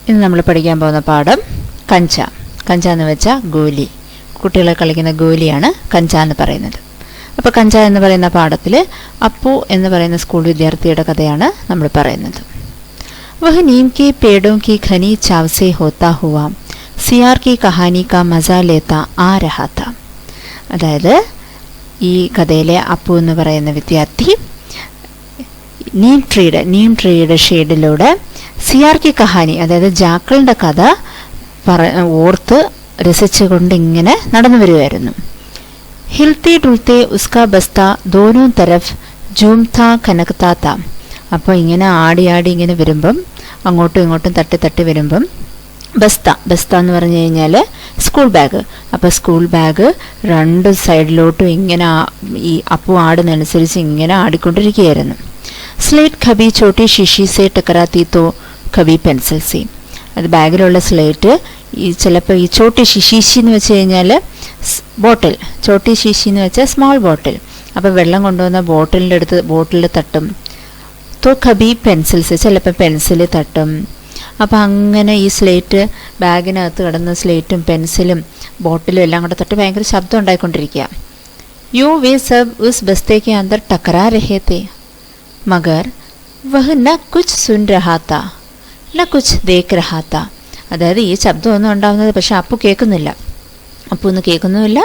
ഇന്ന് നമ്മൾ പഠിക്കാൻ പോകുന്ന പാഠം കഞ്ച. കഞ്ച എന്ന് വെച്ചാൽ ഗോലി. കുട്ടികളെ കളിക്കുന്ന ഗോലിയാണ് കഞ്ച എന്ന് പറയുന്നത്. അപ്പോൾ കഞ്ച എന്ന് പറയുന്ന പാഠത്തിൽ അപ്പു എന്ന് പറയുന്ന സ്കൂൾ വിദ്യാർത്ഥിയുടെ കഥയാണ് നമ്മൾ പറയുന്നത്. വഹ് നീം കി പേടോं की घनी छाव से होता हुआ सियार की कहानी का मजा लेता आ रहा था. അതായത് ഈ കഥയിലെ അപ്പു എന്ന് പറയുന്ന വിദ്യാർത്ഥി നീം ട്രീയുടെ ഷെയ്ഡിലൂടെ സിയാർ കി കഹാനി, അതായത് ജാക്കളിൻ്റെ കഥ ഓർത്ത് രസിച്ചുകൊണ്ട് ഇങ്ങനെ നടന്നു വരുമായിരുന്നു. ഹിൽത്തി ഡുൽത്തെ ഉസ്കാ ബസ്ത ദോനോ തരഫ് ജൂംതാ കനക്താത്ത. അപ്പോൾ ഇങ്ങനെ ആടി ഇങ്ങനെ വരുമ്പം അങ്ങോട്ടും ഇങ്ങോട്ടും തട്ടി വരുമ്പം ബസ്ത എന്ന് പറഞ്ഞു കഴിഞ്ഞാൽ സ്കൂൾ ബാഗ്. അപ്പോൾ സ്കൂൾ ബാഗ് രണ്ട് സൈഡിലോട്ടും ഇങ്ങനെ ഈ അപ്പു ആടുന്നതനുസരിച്ച് ഇങ്ങനെ ആടിക്കൊണ്ടിരിക്കുകയായിരുന്നു. സ്ലേറ്റ് കബി ചോട്ടി ഷിഷി സേ ടക്കറാത്തി തോ കബി പെൻസിൽ സി. അത് ബാഗിലുള്ള സ്ലേറ്റ് ഈ ചിലപ്പോൾ ഈ ചോട്ടി ശിശീശി എന്ന് വെച്ച് കഴിഞ്ഞാൽ ബോട്ടിൽ, ചോട്ടി ശിശി എന്ന് വെച്ചാൽ സ്മോൾ ബോട്ടിൽ. അപ്പോൾ വെള്ളം കൊണ്ടുവന്ന ബോട്ടിലിൽ തട്ടും. തോ കബി പെൻസിൽസ്, ചിലപ്പോൾ പെൻസിൽ തട്ടും. അപ്പോൾ അങ്ങനെ ഈ സ്ലേറ്റ് ബാഗിനകത്ത് കിടന്ന സ്ലേറ്റും പെൻസിലും ബോട്ടിലും എല്ലാം കൂടെ തട്ടി ഭയങ്കര ശബ്ദം ഉണ്ടായിക്കൊണ്ടിരിക്കുക. യോ വേ സബ് ഉസ് ബസ്തേക്ക് അന്തർ ടക്കറാ രഹേ തേ മഗർ വഹ് ന കുച്ച് സുൻ രഹാ താ ന കുച്ച് ദേഖ് രഹാ താ. അതായത് ഈ ശബ്ദമൊന്നും ഉണ്ടാകുന്നത് പക്ഷെ അപ്പു കേൾക്കുന്നില്ല. അപ്പു ഒന്നും കേൾക്കുന്നുമില്ല,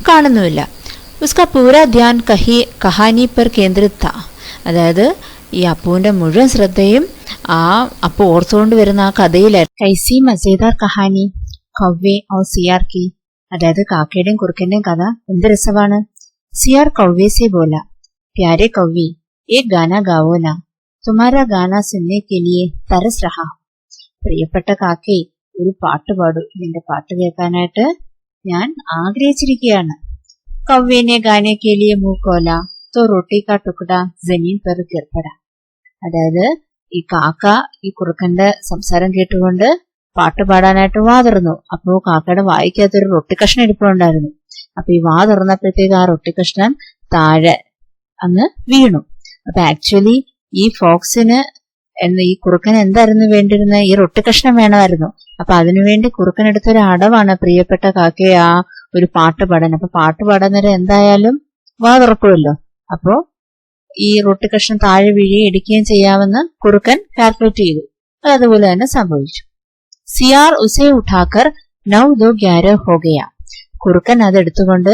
കാണുന്നുമില്ല. ഉസ്കാ പൂരാ ധ്യാൻ കഹാനി പർ കേന്ദ്രിത് താ. അതായത് ഈ അപ്പുവിൻ്റെ മുഴുവൻ ശ്രദ്ധയും ആ അപ്പു ഓർത്തുകൊണ്ട് വരുന്ന ആ കഥയിലായിരുന്നു. കൈസി മസേദാർ കഹാനി കവ്വേ ഔ സിയാർ കി. അതായത് കാക്കയുടെയും കുറുക്കന്റെയും കഥ എന്ത് രസമാണ്. സിയാർ കവ്വേ സെ ബോല, പ്യാരെ കവ്വി ഏക് ഗാന ഗാവോ നാ, തുമാരാ ഗാന സുനനെ കെ ലിയെ തരസ് രഹാ. പ്രിയപ്പെട്ട കാക്കേ, ഒരു പാട്ട് പാടൂ, ഇതിന്റെ പാട്ട് കേൾക്കാനായിട്ട് ഞാൻ ആഗ്രഹിച്ചിരിക്കുകയാണ്. കവ്വേനെ ഗാനെ കെ ലിയെ മൂക്കോല തോ റൊട്ടി കാ ടുക്കട ജമീൻ പെർ ഗിർപട. അതായത് ഈ കാക്ക ഈ കുറുക്കന്റെ സംസാരം കേട്ടുകൊണ്ട് പാട്ട് പാടാനായിട്ട് വാ തുറന്നു. അപ്പോ കാക്കയുടെ വായിക്കകത്തൊരു റൊട്ടി കഷ്ണം ഇരിപ്പുണ്ടായിരുന്നു. അപ്പൊ ഈ വാ തുറന്നപ്പോഴത്തേക്ക് ആ റൊട്ടി കഷ്ണം താഴെ അങ്ങ് വീണു. അപ്പൊ ആക്ച്വലി ഈ ഫോക്സിന് ഈ കുറുക്കൻ എന്തായിരുന്നു വേണ്ടിയിരുന്നത്? ഈ റൊട്ടി കഷ്ണം വേണമായിരുന്നു. അപ്പൊ അതിനുവേണ്ടി കുറുക്കൻ എടുത്തൊരു അടവാണ് പ്രിയപ്പെട്ട കാക്കയെ ആ ഒരു പാട്ട് പാടാൻ. അപ്പൊ പാട്ട് പാടാൻ നേരം എന്തായാലും വാ തുറക്കുമല്ലോ. അപ്പോ ഈ റൊട്ടി കഷ്ണം താഴെ വീഴുകയും ഇടിക്കുകയും ചെയ്യാമെന്ന് കുറുക്കൻ കാൽക്കുലേറ്റ് ചെയ്തു. അത് അതുപോലെ തന്നെ സംഭവിച്ചു. സിയാർ ഉസേ ഉഠാക്കർ 9-2-11 ഹോ ഗയ. കുറുക്കൻ അത് എടുത്തുകൊണ്ട്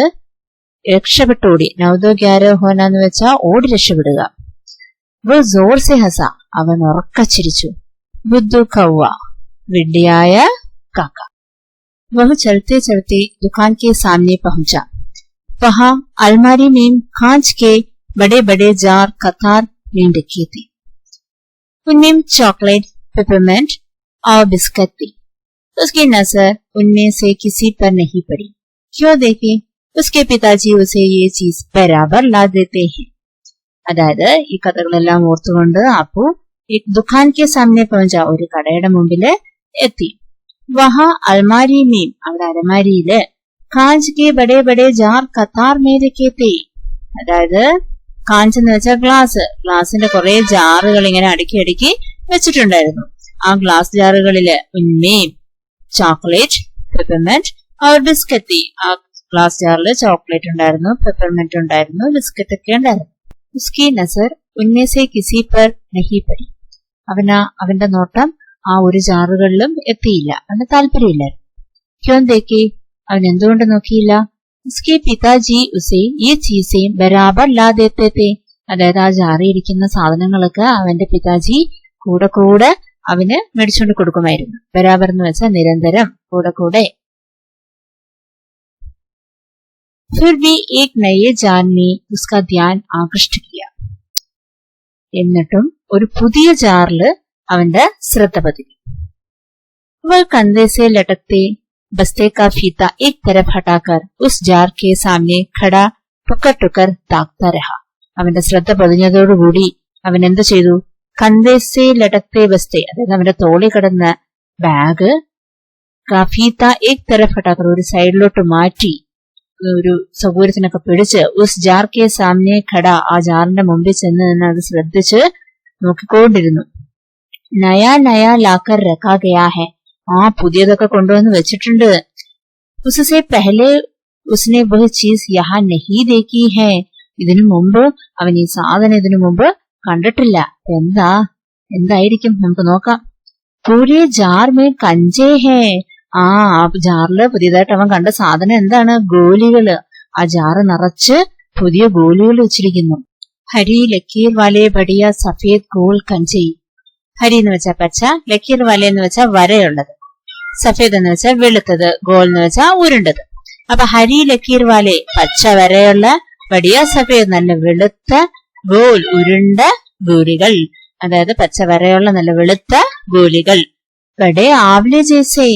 രക്ഷപ്പെട്ടോടി. 9-2-11 ഹോന എന്ന് വെച്ചാൽ ഓടി രക്ഷപ്പെടുക. वो जोर से हंसा, അവൻ ഉറക്കച്ചിരിച്ചു. ബുദ്ധു കൗവ, വിഡ്ഢിയായ കാക്ക. वह चलते चलते दुकान के सामने पहुंचा. वहां अलमारी में कांच के बड़े बड़े जार कतार में रखे थे. उनमें चॉकलेट, पेपरमेंट और बिस्किट थी. उसकी नजर उनमें से किसी पर नहीं पड़ी. क्यों देखे, उसके पिताजी उसे ये चीज बराबर ला देते हैं. അതായത് ഈ കഥകളെല്ലാം ഓർത്തുകൊണ്ട് അപ്പു ഈ ദുഖാൻ കെ സാമനെ പਹੁഞ്ച, ഒരു കടയുടെ മുമ്പില് എത്തി. വഹ അൽമാരി മീം, അവിടെ അലമാരിയില് കാഞ്ച് കെ ബഡേ ബഡേ ജാർ കത്താർ മേരക്കേത്തെ. അതായത് കാഞ്ച് എന്ന് വെച്ചാൽ ഗ്ലാസിന്റെ കുറെ ജാറുകൾ ഇങ്ങനെ അടുക്കി വെച്ചിട്ടുണ്ടായിരുന്നു. ആ ഗ്ലാസ് ജാറുകളില് ഉന്മേം ചോക്ലേറ്റ്, പെപ്പർമെന്റ് और ബിസ്ക്കറ്റ്. ആ ഗ്ലാസ് ജാറില് ചോക്ലേറ്റ് ഉണ്ടായിരുന്നു, പെപ്പർമെന്റ് ഉണ്ടായിരുന്നു, ബിസ്ക്കറ്റ് ഒക്കെ ഉണ്ടായിരുന്നു. ഉസ്കി നസർ ഉന്മേ സേ കിസി പർ നഹി പടി. അവന്റെ നോട്ടം ആ ഒരു ജാറുകളിലും എത്തിയില്ല. അവന് താല്പര്യമില്ലായിരുന്നു. ക്യോൻ ദേക്കി, അവൻ എന്തുകൊണ്ട് നോക്കിയില്ല? ഉസ്കെ പിതാജി ഉസേ ഈ ചീസേം ബരാബർ ലാ ദേത്തെ തേ. അതായത് ആ ജാറിയിരിക്കുന്ന സാധനങ്ങളൊക്കെ അവന്റെ പിതാജി കൂടെ അവന് മേടിച്ചുകൊണ്ട് കൊടുക്കുമായിരുന്നു. ബരാബർ എന്ന് വെച്ചാൽ നിരന്തരം, കൂടെ. फिर भी एक नए जार ने उसका ध्यान आकृष्ट किया. എന്നിട്ടും ഒരു പുതിയ ജാറില് അവന്റെ ശ്രദ്ധ പതിഞ്ഞു. वह कंधे से लटकते बस्ते का फीता एक तरफ हटाकर उस जार के सामने खड़ा टुकर ताकता रहा. അവന്റെ ശ്രദ്ധ പതിഞ്ഞതോടുകൂടി അവൻ എന്ത് ചെയ്തു? കന്ധേ സേ ലടക്തേ ബസ്തേ, അതായത് അവന്റെ തോളി കിടന്ന ബാഗ് ഫീത്ത ഏക് തരഫ് ഹട്ടാക്കർ, ഒരു സൈഡിലോട്ട് മാറ്റി ഒരു സൗകര്യത്തിനൊക്കെ പിടിച്ച് ഉസ് ജാർ കെ സാമനെ ഖട, ആ ജാറിന്റെ മുമ്പിൽ ചെന്ന് നിന്ന് അത് ശ്രദ്ധിച്ച് നോക്കിക്കൊണ്ടിരുന്നു. നയാ നയാ ലാക്കർ രഖാ ഗയാ ഹെ, ആ പുതിയതൊക്കെ കൊണ്ടുവന്ന് വെച്ചിട്ടുണ്ട്. ഉസ്സേ പെഹലെ ഉസ്നെ വഹ് ചീസ് യഹാ നഹീ ദേഖി ഹൈ. ഇതിനു മുമ്പ് അവൻ ഈ സാധനം ഇതിനു മുമ്പ് കണ്ടിട്ടില്ല. എന്തായിരിക്കും നമുക്ക് നോക്കാം. പൂരെ ജാർ മേ കഞ്ചേ ഹേ. ആ ജാറില് പുതിയതായിട്ട് അവൻ കണ്ട സാധനം എന്താണ്? ഗോലികള്. ആ ജാറ് നിറച്ച് പുതിയ ഗോലികൾ വെച്ചിരിക്കുന്നു. ഹരി ലക്കീർ വാലെ ബടിയ സഫേദ് ഗോൾ കഞ്ചേ. ഹരി എന്ന് വെച്ചാൽ പച്ച, ലക്കീർ വാലെ എന്ന് വെച്ചാൽ വരയുള്ളത്, സഫേദ് എന്ന് വെച്ചാൽ വെളുത്തത്, ഗോൾ എന്ന് വെച്ചാൽ ഉരുണ്ടത്. അപ്പൊ ഹരി ലക്കീർ വാലെ പച്ച വരയുള്ള, ബടിയ സഫേദ് നല്ല വെളുത്ത, ഗോൾ ഉരുണ്ട ഗോലികൾ, അതായത് പച്ച വരയുള്ള നല്ല വെളുത്ത ഗോലികൾ. ബഡേ ആവ്ലെ ജേസേ.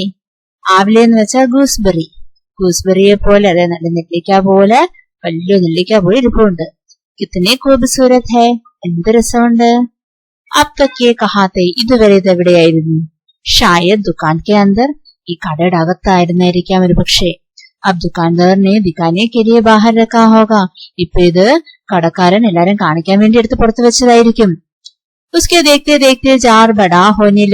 ആവ്ലെ എന്ന് വെച്ചാൽ ഗൂസ്ബെറി, ഗൂസ്ബെറിയെ പോലെ, അതായത് നല്ല നെല്ലിക്ക പോലെ, വലിയ നെല്ലിക്ക പോലെ ഇരിപ്പുണ്ട്. കിത്തനെ ഖൂബ്സൂരത് ഹൈ. എന്ത് രസമുണ്ട്. അബ് തക് യേ കഹാ തേ. ഇതുവരെ ഇത് എവിടെയായിരുന്നു? ഷായദ് ദുകാൻ കെ അന്തർ. ഈ കടയുടെ അകത്തായിരുന്നായിരിക്കാം ഒരു പക്ഷേ. അബ് ദുകാൻദാറിനെ ദിഖാനെ കെ ലിയെ ബാഹർ രഖാ ഹോഗാ. ഇപ്പൊ ഇത് കടക്കാരൻ എല്ലാരും കാണിക്കാൻ വേണ്ടി എടുത്ത് പുറത്തു വെച്ചതായിരിക്കും. ഉസ്കെ ദേഖ്തേ ദേഖ്തേ ജാർ ബഡാ ഹോനെ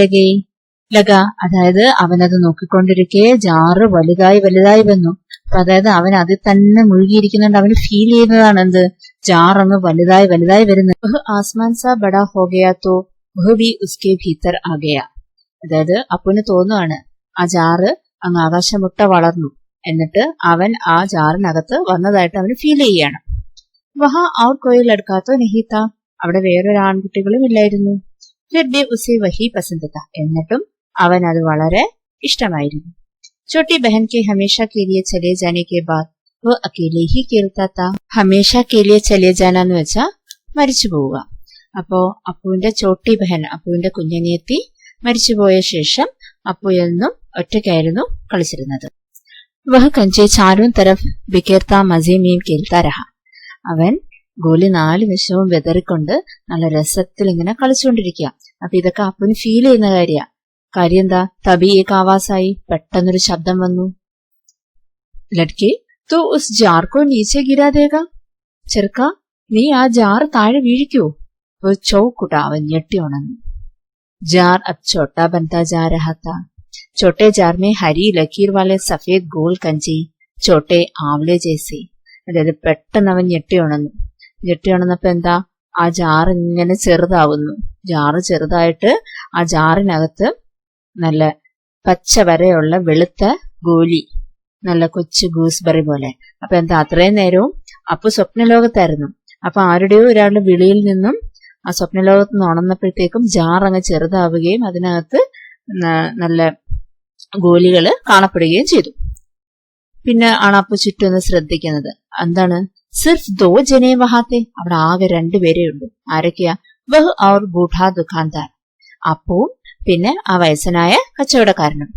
ലഗ. അതായത് അവനത് നോക്കിക്കൊണ്ടിരിക്കെ ജാറ് വലുതായി വലുതായി വന്നു. അപ്പൊ അതായത് അവൻ അതിൽ തന്നെ മുഴുകിയിരിക്കുന്നുണ്ട്. അവന് ഫീൽ ചെയ്യുന്നതാണ് എന്ത്? ജാർ അങ്ങ് വലുതായി വലുതായി വരുന്നത്. ആസ്മാൻ സാ ബഡാ ഹോഗയാ തോ വഹ് ഭി ഉസ്കെ ഭീതർ ആ ഗയാ. അതായത് അപ്പുന് തോന്നുവാണ് ആ ജാറ് അങ്ങ് ആകാശമുട്ട വളർന്നു, എന്നിട്ട് അവൻ ആ ജാറിനകത്ത് വന്നതായിട്ട് അവന് ഫീൽ ചെയ്യാണ്. വഹാ ഔർ കോയി ലഡ്കാത്തോ നഹീ താ. അവിടെ വേറൊരു ആൺകുട്ടികളും ഇല്ലായിരുന്നു. ഫിർ ഭി ഉസേ വഹി പസന്ദ് താ. എന്നിട്ടും അവൻ അത് വളരെ ഇഷ്ടമായിരുന്നു. छोटी बहन के हमेशा के लिए चले जाने के बाद वो अकेले ही खेलता था. ഹമേഷ के लिए चले जाना എന്ന് വെച്ചാൽ മരിച്ചു പോവുക. അപ്പോ അപ്പുവിന്റെ ചോട്ടി ബഹൻ, അപ്പുവിന്റെ കുഞ്ഞനിയത്തി മരിച്ചുപോയ ശേഷം അപ്പു എന്നും ഒറ്റയ്ക്കായിരുന്നു കളിച്ചിരുന്നത്. വഹ് കഞ്ചെ ചാരും തരഫ് ബിക്കേർത്ത മസേ മീം കേൾത്താ രഹ. അവൻ ഗോലി 4 വശവും വെതറിക്കൊണ്ട് നല്ല രസത്തിൽ ഇങ്ങനെ കളിച്ചുകൊണ്ടിരിക്കുക. അപ്പൊ ഇതൊക്കെ അപ്പുവിന് ഫീൽ ചെയ്യുന്ന കാര്യം എന്താ? തബി ഏക ആവാസായി. പെട്ടെന്നൊരു ശബ്ദം വന്നു. ലഡ്കെ തോ ഉസ് ജാർ കോ നീച്ചെ ഗിരാ ദേഗ. ചെറുക്ക, നീ ആ ജാർ താഴെ വീഴിക്കോ? ചൗക്കുട്ട. അവൻ ഞെട്ടി ഉണർന്നു. ജാർ അബ് ചോട്ടാ ബൻതാ ജാ രഹാ താ. ചോട്ടെ ജാർ മേ ഹരി ലക്കീർ വാലെ സഫേദ് ഗോൾ കഞ്ചി ചോട്ടെ ആവ്ലെ ജേസെ. അതായത് പെട്ടെന്ന് അവൻ ഞെട്ടി ഉണർന്നപ്പോ എന്താ? ആ ജാർ ഇങ്ങനെ ചെറുതാവുന്നു. ജാറ് ചെറുതായിട്ട് ആ ജാറിനകത്ത് നല്ല പച്ച വരയുള്ള വെളുത്ത ഗോലി, നല്ല കൊച്ചു ഗൂസ്ബെറി പോലെ. അപ്പൊ എന്താ? അത്രയും നേരവും അപ്പു സ്വപ്നലോകത്തായിരുന്നു. അപ്പൊ ആരുടെയോ ഒരാളുടെ വിളിയിൽ നിന്നും ആ സ്വപ്നലോകത്ത് നിന്ന് ഉണർന്നപ്പോഴത്തേക്കും ജാർ അങ്ങ് ചെറുതാവുകയും അതിനകത്ത് നല്ല ഗോലികള് കാണപ്പെടുകയും ചെയ്തു. പിന്നെ ആണ് അപ്പു ചുറ്റും ഒന്ന് ശ്രദ്ധിക്കുന്നത്. എന്താണ്? സിർഫ് ദോ ജനെ വഹാത്തെ. അവിടെ ആകെ 2 പേരേ ഉള്ളൂ. ആരൊക്കെയാ? വഹ് ഔർ ബൂഢാ ദുഖാൻദാർ. അപ്പുവും പിന്നെ ആ വയസ്സനായ കച്ചവടക്കാരനും.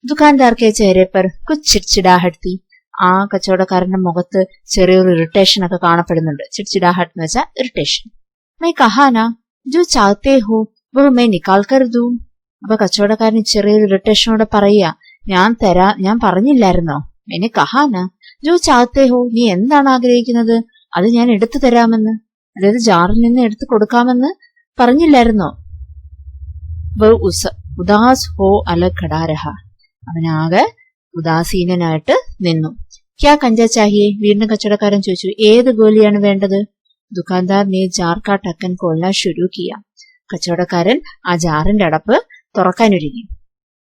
ദുഖാൻദാർ കെ ചേരെ പർ കുച്ച് ചിഡ്ചിഡാഹട്ടി. ആ കച്ചവടക്കാരന്റെ മുഖത്ത് ചെറിയൊരു ഇറിറ്റേഷൻ ഒക്കെ കാണപ്പെടുന്നുണ്ട്. ചിഡ്ചിഡാഹട്ട് എന്ന് വെച്ചാൽ ഇറിറ്റേഷൻ. മൈ കഹാനാ ജോ ചാഹത്തെ ഹോ വഹ് മൈ നിക്കാൽ കർ ദൂ. അപ്പൊ കച്ചവടക്കാരൻ ചെറിയൊരു ഇറിറ്റേഷനോടെ പറയുക, ഞാൻ പറഞ്ഞില്ലായിരുന്നോ? മെനെ കഹാനാ ജോ ചാഹത്തെ ഹോ. നീ എന്താണ് ആഗ്രഹിക്കുന്നത് അത് ഞാൻ എടുത്തു തരാമെന്ന്, അതായത് ജാറിൽ നിന്ന് എടുത്തു കൊടുക്കാമെന്ന് പറഞ്ഞില്ലായിരുന്നോ? ഉദാസ് ഹോ അല ഖടാരഹ. അവനാകെ ഉദാസീനനായിട്ട് നിന്നു. ക്യാ കഞ്ചാ ചാഹിയെ. വീണ്ടും കച്ചവടക്കാരൻ ചോദിച്ചു, ഏത് ഗോലിയാണ് വേണ്ടത്? ദുക്കാൻദാർ നേ ജാർ കാ ടക്കൻ കോൾന ശുരു കിയ. കച്ചവടക്കാരൻ ആ ജാറിന്റെ അടപ്പ് തുറക്കാനൊരുങ്ങി.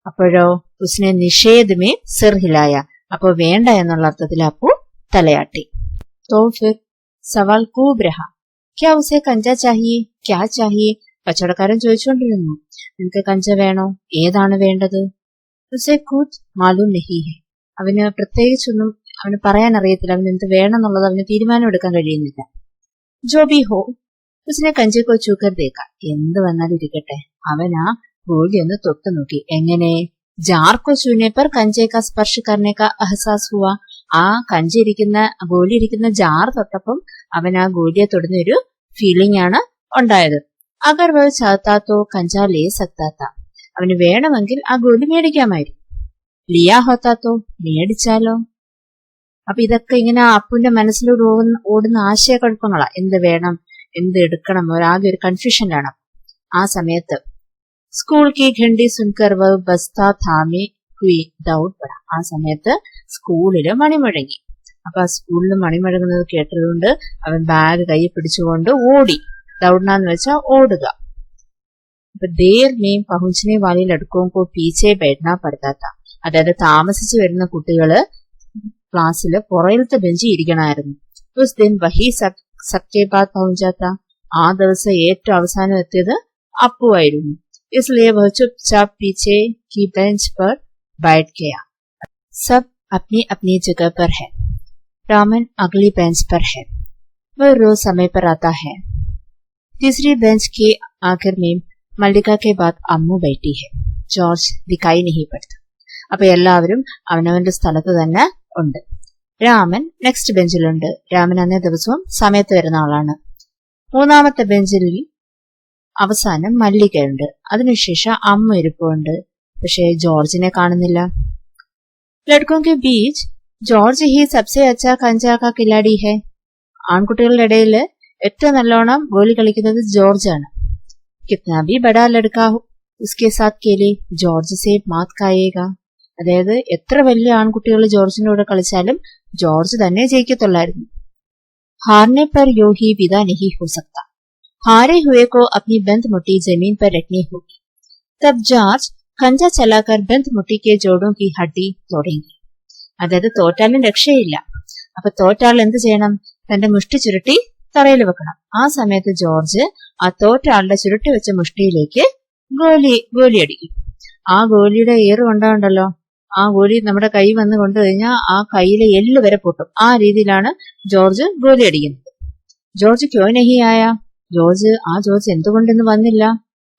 അപ്പോഴോ ഉസ്നെ നിഷേധമേ സിർ ഹിലായ. അപ്പോ വേണ്ട എന്നുള്ള അർത്ഥത്തിൽ അപ്പു തലയാട്ടി. തോ ഫിർ സവാൽ കൂബ് രഹ. ക്യാ ഉസേ കഞ്ചാ ചാഹിയെ ക്യാ ചാഹിയെ. കച്ചവടക്കാരൻ ചോദിച്ചുകൊണ്ടിരുന്നു, നിനക്ക് കഞ്ച വേണോ? ഏതാണ് വേണ്ടത്? ഉസേ കൂത്ത് മാലൂം നഹി ഹെ. അവന് പ്രത്യേകിച്ചൊന്നും അവന് പറയാൻ അറിയത്തില്ല. അവന് എന്ത് വേണമെന്നുള്ളത് അവന് തീരുമാനം എടുക്കാൻ കഴിയുന്നില്ല. ജോ ബി ഹോ ഉസ്നെ കഞ്ചിക്കോ ചൂക്കർ ദേക്ക. എന്ത് വന്നാലും ഇരിക്കട്ടെ, അവൻ ആ ഗോലി ഒന്ന് തൊട്ടു നോക്കി. എങ്ങനെ? ജാർക്കോ ചൂനെ പർ കഞ്ചേക്ക സ്പർശ് കർണേക്ക അഹസാസ് ഹുവ. ആ ഗോലി ഇരിക്കുന്ന ജാർ തൊട്ടപ്പം അവൻ ആ ഗോലിയെ തൊടുന്ന ഒരു ഫീലിംഗ് ആണ് ഉണ്ടായത്. അഗർ വ ചാത്താത്തോ കഞ്ചാ ലേ സക്താത്ത. അവന് വേണമെങ്കിൽ ആ ഗോലി മേടിക്കാമായിരുന്നു. ലിയാ ഹോത്താത്തോ, മേടിച്ചാലോ? അപ്പൊ ഇതൊക്കെ ഇങ്ങനെ അപ്പുവിന്റെ മനസ്സിലൂടെ ഓടുന്ന ആശയക്കുഴപ്പങ്ങളാ. എന്ത് വേണം, എന്ത് എടുക്കണം, ആകെ ഒരു കൺഫ്യൂഷനിലാണ്. ആ സമയത്ത് സ്കൂൾ की घंटी सुनकर वह बस्ता थामे हुई दौड़ पड़ा. ആ സമയത്ത് സ്കൂളില് മണി മുഴങ്ങി. അപ്പൊ ആ സ്കൂളിൽ മണി മുഴങ്ങുന്നത് കേട്ടതുകൊണ്ട് അവൻ ബാഗ് കൈ പിടിച്ചുകൊണ്ട് ഓടി. ദൗഡ്നാന്ന് വെച്ചാൽ ഓടുക. അപ്പൊ ദേർ മീൻ പहुंचने वाले लड़कों को पीछे बैठना पड़ता था. അതായത് താമസിച്ചു വരുന്ന കുട്ടികള് ക്ലാസ്സില് പുറയിലത്തെ ബെഞ്ചിൽ ഇരിക്കണമായിരുന്നു. उस दिन वही सबके बाद पहुंचा था. ആ ദിവസം ഏറ്റവും അവസാനം എത്തിയത് അപ്പു ആയിരുന്നു. इसलिए वह चुपचाप पीछे की बेंच पर बैठ गया. सब अपनी अपनी जगह पर है. रामन अगली बेंच पर है. वह रोज समय पर आता है. तीसरी बेंच के आखिर में मल्लिका के बाद अम्मू बैठी है. जॉर्ज दिखाई नहीं पड़ता. അപ്പൊ എല്ലാവരും അവനവന്റെ സ്ഥലത്ത് തന്നെ ഉണ്ട്. രാമൻ നെക്സ്റ്റ് ബെഞ്ചിലുണ്ട്. രാമൻ അന്നേ ദിവസവും സമയത്ത് വരുന്ന ആളാണ്. മൂന്നാമത്തെ ബെഞ്ചിൽ അവസാനം മല്ലികയുണ്ട്. അതിനുശേഷം അമ്മ ഇരിപ്പുണ്ട്. പക്ഷെ ജോർജിനെ കാണുന്നില്ല. ലഡ്കോं के बीच ജോർജ് ഹി സബ്സെ അച്ഛാ കഞ്ചാ കാ കിലാടി ഹെ. ആൺകുട്ടികളുടെ ഇടയിൽ ഏറ്റവും നല്ലോണം ഗോലി കളിക്കുന്നത് ജോർജ് ആണ്. കിത്നാ ഭി ബഡാ ലഡ്കാ ഉസ്കെ സാത്ത് കേലി ജോർജ് സേ മാത് കായേഗാ. അതായത് എത്ര വലിയ ആൺകുട്ടികൾ ജോർജിന്റെ കൂടെ കളിച്ചാലും ജോർജ് തന്നെ ജയിക്കത്തുള്ളായിരുന്നു. हारने पर यूं ही विदा नहीं हो सकता. हारे हुए को अपनी बंद मुट्ठी जमीन पर रखनी होगी. तब जॉर्ज खंजा चलाकर बंद मुट्ठी के जोड़ों की हड्डी तोड़ेंगे. അതായത് തോറ്റാലും രക്ഷയില്ല. അപ്പൊ തോറ്റാൾ എന്ത് ചെയ്യണം? തന്റെ മുഷ്ടി ചുരുട്ടി തറയിൽ വെക്കണം. ആ സമയത്ത് ജോർജ് ആ തോറ്റ ആളുടെ ചുരുട്ടി വെച്ച മുഷ്ടിയിലേക്ക് ഗോലി അടിക്കും. ആ ഗോലിയുടെ ഏറ് കൊണ്ടുണ്ടല്ലോ, ആ ഗോലി നമ്മുടെ കൈ വന്ന് കൊണ്ടു കഴിഞ്ഞാൽ ആ കൈയിലെ എല്ല് വരെ പൊട്ടും. ആ രീതിയിലാണ് ജോർജ് ഗോലി അടിക്കുന്നത്. ജോർജ് ക്യോ നഹി ആയ. ജോർജ് എന്തുകൊണ്ടെന്ന് വന്നില്ല?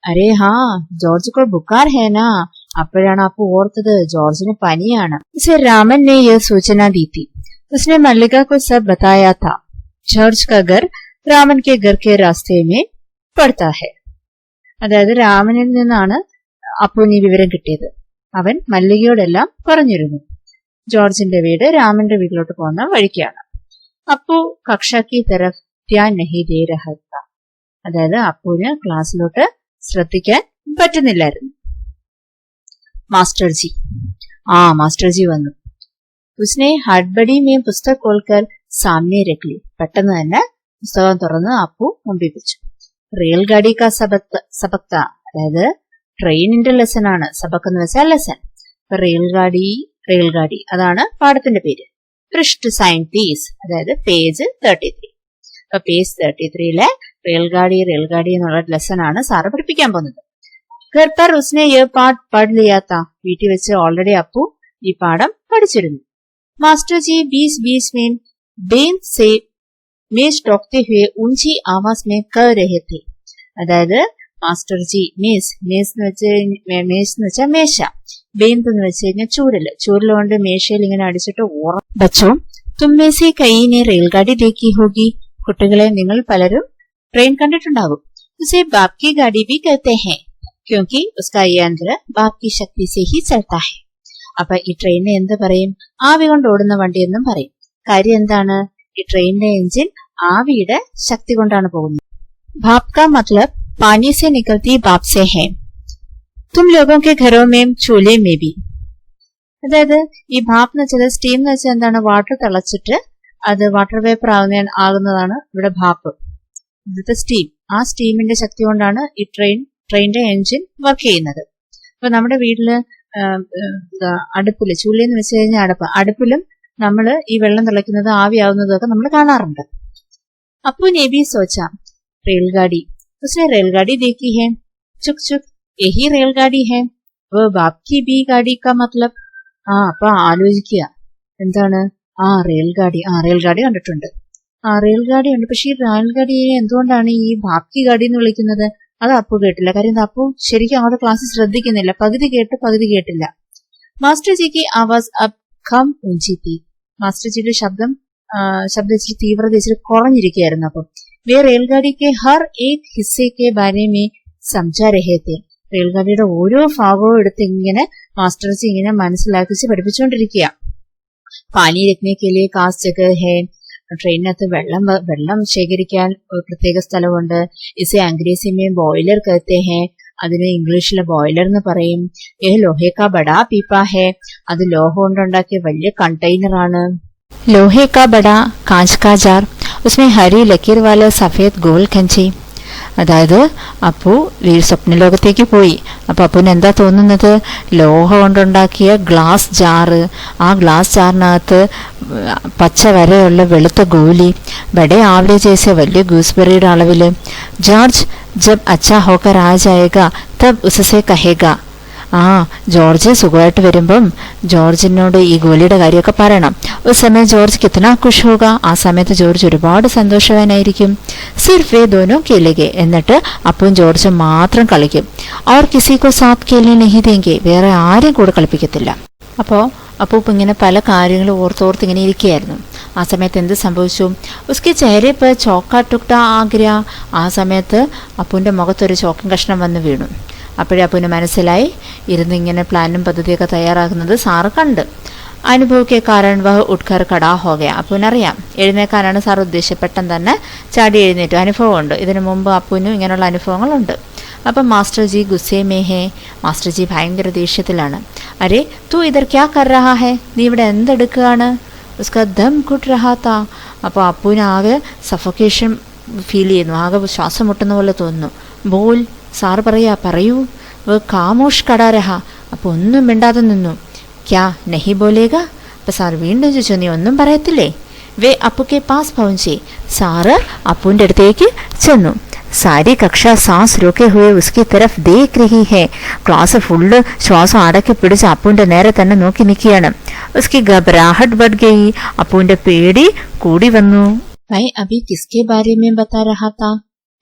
അരേ ഹാ ജോർജ് കോ ബുക്കാർ ഹേനാ. അപ്പോഴാണ് അപ്പു ഓർത്തത് ജോർജിന് പനിയാണ്. രാമൻ ने यह सूचना दी थी. उसने मल्लिका को सब बताया था. जॉर्ज का घर रामन के घर के रास्ते में पड़ता है. അതായത് രാമനിൽ നിന്നാണ് അപ്പുവിന് ഈ വിവരം കിട്ടിയത്. അവൻ മല്ലികയോടെല്ലാം പറഞ്ഞിരുന്നു. ജോർജിന്റെ വീട് രാമന്റെ വീട്ടിലോട്ട് പോകുന്ന വഴിക്കാണ്. അപ്പു കക്ഷാക്കി തരഫ് ധ്യാൻ നഹി ദേ രഹാ താ. അതായത് അപ്പുവിന് ക്ലാസ്സിലോട്ട് ശ്രദ്ധിക്കാൻ പറ്റുന്നില്ലായിരുന്നു. മാസ്റ്റർ ജി വന്നു. ഉസ്നെ ഹഡ്ബഡി മേ പുസ്തക് കോൽക്കർ സാമനെ രഖ് ലി. പെട്ടെന്ന് തന്നെ പുസ്തകം തുറന്ന് അപ്പു മുമ്പിൽ വെച്ചു. റെയിൽഗാഡി കാ സബക്ത. അതായത് ട്രെയിനിന്റെ ലെസൺ ആണ്. സബക്ക് എന്ന് വെച്ചാൽ ലെസൺ. റെയിൽഗാഡി അതാണ് പാഠത്തിന്റെ പേര്. പൃഷ്ഠ 37, അതായത് പേജ് 33. അപ്പൊ പേജ് 33-ലെ റെയിൽഗാഡി എന്നുള്ള ലെസൺ ആണ് സാറ് പഠിപ്പിക്കാൻ പോകുന്നത്. घर पर उसने यह पाठ पढ़ लिया था. വീട്ടിൽ വെച്ച് ഓൾറെഡി അപ്പു ഈ പാഠം പഠിച്ചിരുന്നു. मास्टर जी बीच में बेंच से मेज टोकते हुए ऊंची आवाज में कह रहे थे. അതായത് മാസ്റ്റർ ജി മേസ് എന്ന് വെച്ചാൽ മേശ, ബേന്ത് എന്ന് വെച്ച് കഴിഞ്ഞാൽ ചൂരല് കൊണ്ട് മേശയിൽ ഇങ്ങനെ അടിച്ചിട്ട് ബച്ചോ തുമ്മേസെ കൈനെ റെയിൽഗാഡി ദേക്കി ഹോഗി. കുട്ടികളെ നിങ്ങൾ പലരും ട്രെയിൻ കണ്ടിട്ടുണ്ടാകും. ഉസേ ബാപ് കി ഗാഡി ഭി കഹത്തെ ഹൈ ക്യോങ്കി ഉസ്കാ യന്ത്ര ബാപ് കി ശക്തി സെ ഹി ചലതാ ഹൈ. അപ്പൊ ഈ ട്രെയിനിനെ എന്ത് പറയും? ആവി കൊണ്ട് ഓടുന്ന വണ്ടി എന്നും പറയും. കാര്യം എന്താണ്? ഈ ട്രെയിനിന്റെ എഞ്ചിൻ ആവിയുടെ ശക്തി കൊണ്ടാണ് പോകുന്നത്. ഭാപ് കാ മത്ലബ് पानी से निकलती बाप से है. तुम लोगों के घरों में चूल्हे में भी. അതായത് ഈ ഭാപ്പ് എന്ന് വെച്ചാൽ സ്റ്റീം എന്ന് വെച്ചാൽ എന്താണ്? വാട്ടർ തിളച്ചിട്ട് അത് വാട്ടർ വേപ്പർ ആകുന്നതാണ് ഇവിടെ ഭാപ്പ്. ഇവിടുത്തെ സ്റ്റീം, ആ സ്റ്റീമിന്റെ ശക്തി കൊണ്ടാണ് ഈ ട്രെയിനിന്റെ എഞ്ചിൻ വർക്ക് ചെയ്യുന്നത്. അപ്പൊ നമ്മുടെ വീട്ടില് അടുപ്പില്, ചൂല എന്ന് വെച്ച് കഴിഞ്ഞാൽ അടുപ്പിലും നമ്മൾ ഈ വെള്ളം തിളയ്ക്കുന്നത് ആവിയാവുന്നതും ഒക്കെ നമ്മൾ കാണാറുണ്ട്. അപ്പു നെബി സോച്ച റെയിൽഗാഡി. उसने रेलगाड़ी देखी है. चुक यही रेलगाड़ी है. वो बाप की भी गाड़ी का मतलब. അപ്പൊ ആലോചിക്കുക എന്താണ്? റെയിൽഗാഡി കണ്ടിട്ടുണ്ട്. റെയിൽഗാഡി ഉണ്ട്. പക്ഷെ ഈ റെയിൽഗാഡിയെ എന്തുകൊണ്ടാണ് ഈ ബാപ്കി ഗാഡി എന്ന് വിളിക്കുന്നത്? അത് അപ്പു കേട്ടില്ല. കാര്യം അപ്പു ശരിക്കും അങ്ങോട്ട് ക്ലാസ്സിൽ ശ്രദ്ധിക്കുന്നില്ല. പകുതി കേട്ടില്ല. മാസ്റ്റർ ജിക്ക് ആവാസ് അബ് കം ഊഞ്ചി തീ. മാസ്റ്റർ ജിയുടെ ശബ്ദം ഇച്ചിരി തീവ്രത ഇച്ചിരി കുറഞ്ഞിരിക്കുകയായിരുന്നു. അപ്പം വേ റെയിൽഗാഡി കെ ഹർ ഏക് ഹിസ്സെ കെ ബാരെ മേ സംജാ രഹേ തെ. റെയിൽഗാഡിയുടെ ഓരോ ഭാഗവും എടുത്ത് ഇങ്ങനെ മാസ്റ്റർ ജി ഇങ്ങനെ മനസ്സിലാക്കിച്ച് പഠിപ്പിച്ചുകൊണ്ടിരിക്കുക. പാനി രഖ്നെ കെ ലിയെ ഖാസ് ജഗഹ് ഹേ. ട്രെയിനകത്ത് വെള്ളം ശേഖരിക്കാൻ പ്രത്യേക സ്ഥലമുണ്ട്. ഇസെ അംഗ്രേസി മേ ബോയിലർ കഹത്തെ ഹേ. അതിന് ഇംഗ്ലീഷിലെ ബോയിലർ എന്ന് പറയും. ഏ ലോഹേ കാ ബഡാ പീപ്പാ ഹേ, അത് ലോഹ കൊണ്ടുണ്ടാക്കിയ വലിയ കണ്ടെയ്നർ ആണ്. ലോഹേ കാ ബഡാ കാഞ്ച് കാ ജാർ, ഉസ്മേ ഹരി ലക്കീർ വാല സഫേദ് ഗോൽ ഖഞ്ചി. അതായത് അപ്പു സ്വപ്നലോകത്തേക്ക് പോയി. അപ്പൊ അപ്പുവിന് എന്താ തോന്നുന്നത്? ലോഹ കൊണ്ടുണ്ടാക്കിയ ഗ്ലാസ് ജാറ്, ആ ഗ്ലാസ് ജാറിനകത്ത് പച്ച വരെയുള്ള വെളുത്ത ഗോലി, ബഡേ ആവലെ ജैसे വലിയ ഗൂസ്ബെറിയുടെ അളവില്. ജോർജ് ജബ് അച്ഛാ ഹോക്കർ ആ ജായേഗാ തബ് ഉസസെ കഹേഗാ. ആ ജോർജ് സുഖമായിട്ട് വരുമ്പം ജോർജിനോട് ഈ ഗോലിയുടെ കാര്യമൊക്കെ പറയണം. ഒരു സമയം ജോർജ് കിത്തന ഖുഷ് ഹോഗ, ആ സമയത്ത് ജോർജ് ഒരുപാട് സന്തോഷവാനായിരിക്കും. സിർഫ് വേ ദോനോ കേലേഗെ, എന്നിട്ട് അപ്പും ജോർജും മാത്രം കളിക്കും. അവർ കിസിക്കോ സാത്ത് കേലിനെ നഹി ദേങ്കെ, വേറെ ആരെയും കൂടെ കളിപ്പിക്കത്തില്ല. അപ്പോൾ അപ്പൂപ്പ് ഇങ്ങനെ പല കാര്യങ്ങളും ഓർത്തോർത്ത് ഇങ്ങനെ ഇരിക്കുകയായിരുന്നു. ആ സമയത്ത് എന്ത് സംഭവിച്ചു? ഉസ്കി ചെഹരെ പർ ചോക്ക ടുക്ട ആഗ്ര, ആ സമയത്ത് അപ്പൂൻ്റെ മുഖത്തൊരു ചോക്കൻ കഷ്ണം വന്ന് വീണു. അപ്പോഴേ അപ്പൂന് മനസ്സിലായി ഇരുന്നിങ്ങനെ പ്ലാനും പദ്ധതിയൊക്കെ തയ്യാറാക്കുന്നത് സാറ് കണ്ട്. അനുഭവക്കെ കാരണം വഹ് ഉട്ട്കർ കടാ ഹോഗയ, അപ്പൂനറിയാം എഴുന്നേക്കാനാണ് സാർ ഉദ്ദേശിച്ചത്. പെട്ടെന്ന് തന്നെ ചാടി എഴുന്നേറ്റു. അനുഭവമുണ്ട്, ഇതിനു മുമ്പ് അപ്പൂനും ഇങ്ങനെയുള്ള അനുഭവങ്ങളുണ്ട്. അപ്പം മാസ്റ്റർ ജി ഗുസ്സേ മേ ഹേ, മാസ്റ്റർ ജി ഭയങ്കര ദേഷ്യത്തിലാണ്. അരേ തൂ ഇതർ ക്യാ കർ രഹാ ഹേ, നീ ഇവിടെ എന്തെടുക്കുകയാണ്? ഉസ്കാ ദം ഘുട്ട് രഹാ താ. അപ്പോൾ അപ്പൂന് ആകെ സഫോക്കേഷൻ ഫീൽ ചെയ്യുന്നു, ആകെ ശ്വാസം മുട്ടുന്ന പോലെ തോന്നുന്നു. ബോൽ, സാറ് പറയൂ. വ കാമോഷ് കടാ രഹ, അപ്പോൾ ഒന്നും മിണ്ടാതെ നിന്നു. ക്യാ നഹി ബോലേഗ, അപ്പം സാർ വീണ്ടും ചോദിച്ചു, നീ ഒന്നും പറയത്തില്ലേ? വേ അപ്പുക്കെ പാസ് പहुंचे, സാറ് അപ്പൂൻ്റെ അടുത്തേക്ക് ചെന്നു. സാരി കക്ഷ സാസ് രോക്കെ ഹുയെ ഉസ്കി തരഫ് ദേഖ് രഹി ഹേ, ക്ലാസ് ഫുള്ള് ശ്വാസം അടക്കി പിടിച്ച് അപ്പൂൻ്റെ നേരെ തന്നെ നോക്കി നിൽക്കുകയാണ്. ഉസ്കി ഘബറാഹട്ട് ബഡ് ഗയി, അപ്പൂൻ്റെ പേടി കൂടി വന്നു. ഭൈ അഭി കിസ്കെ ബാരെ മേ ബത്താ രഹാ താ,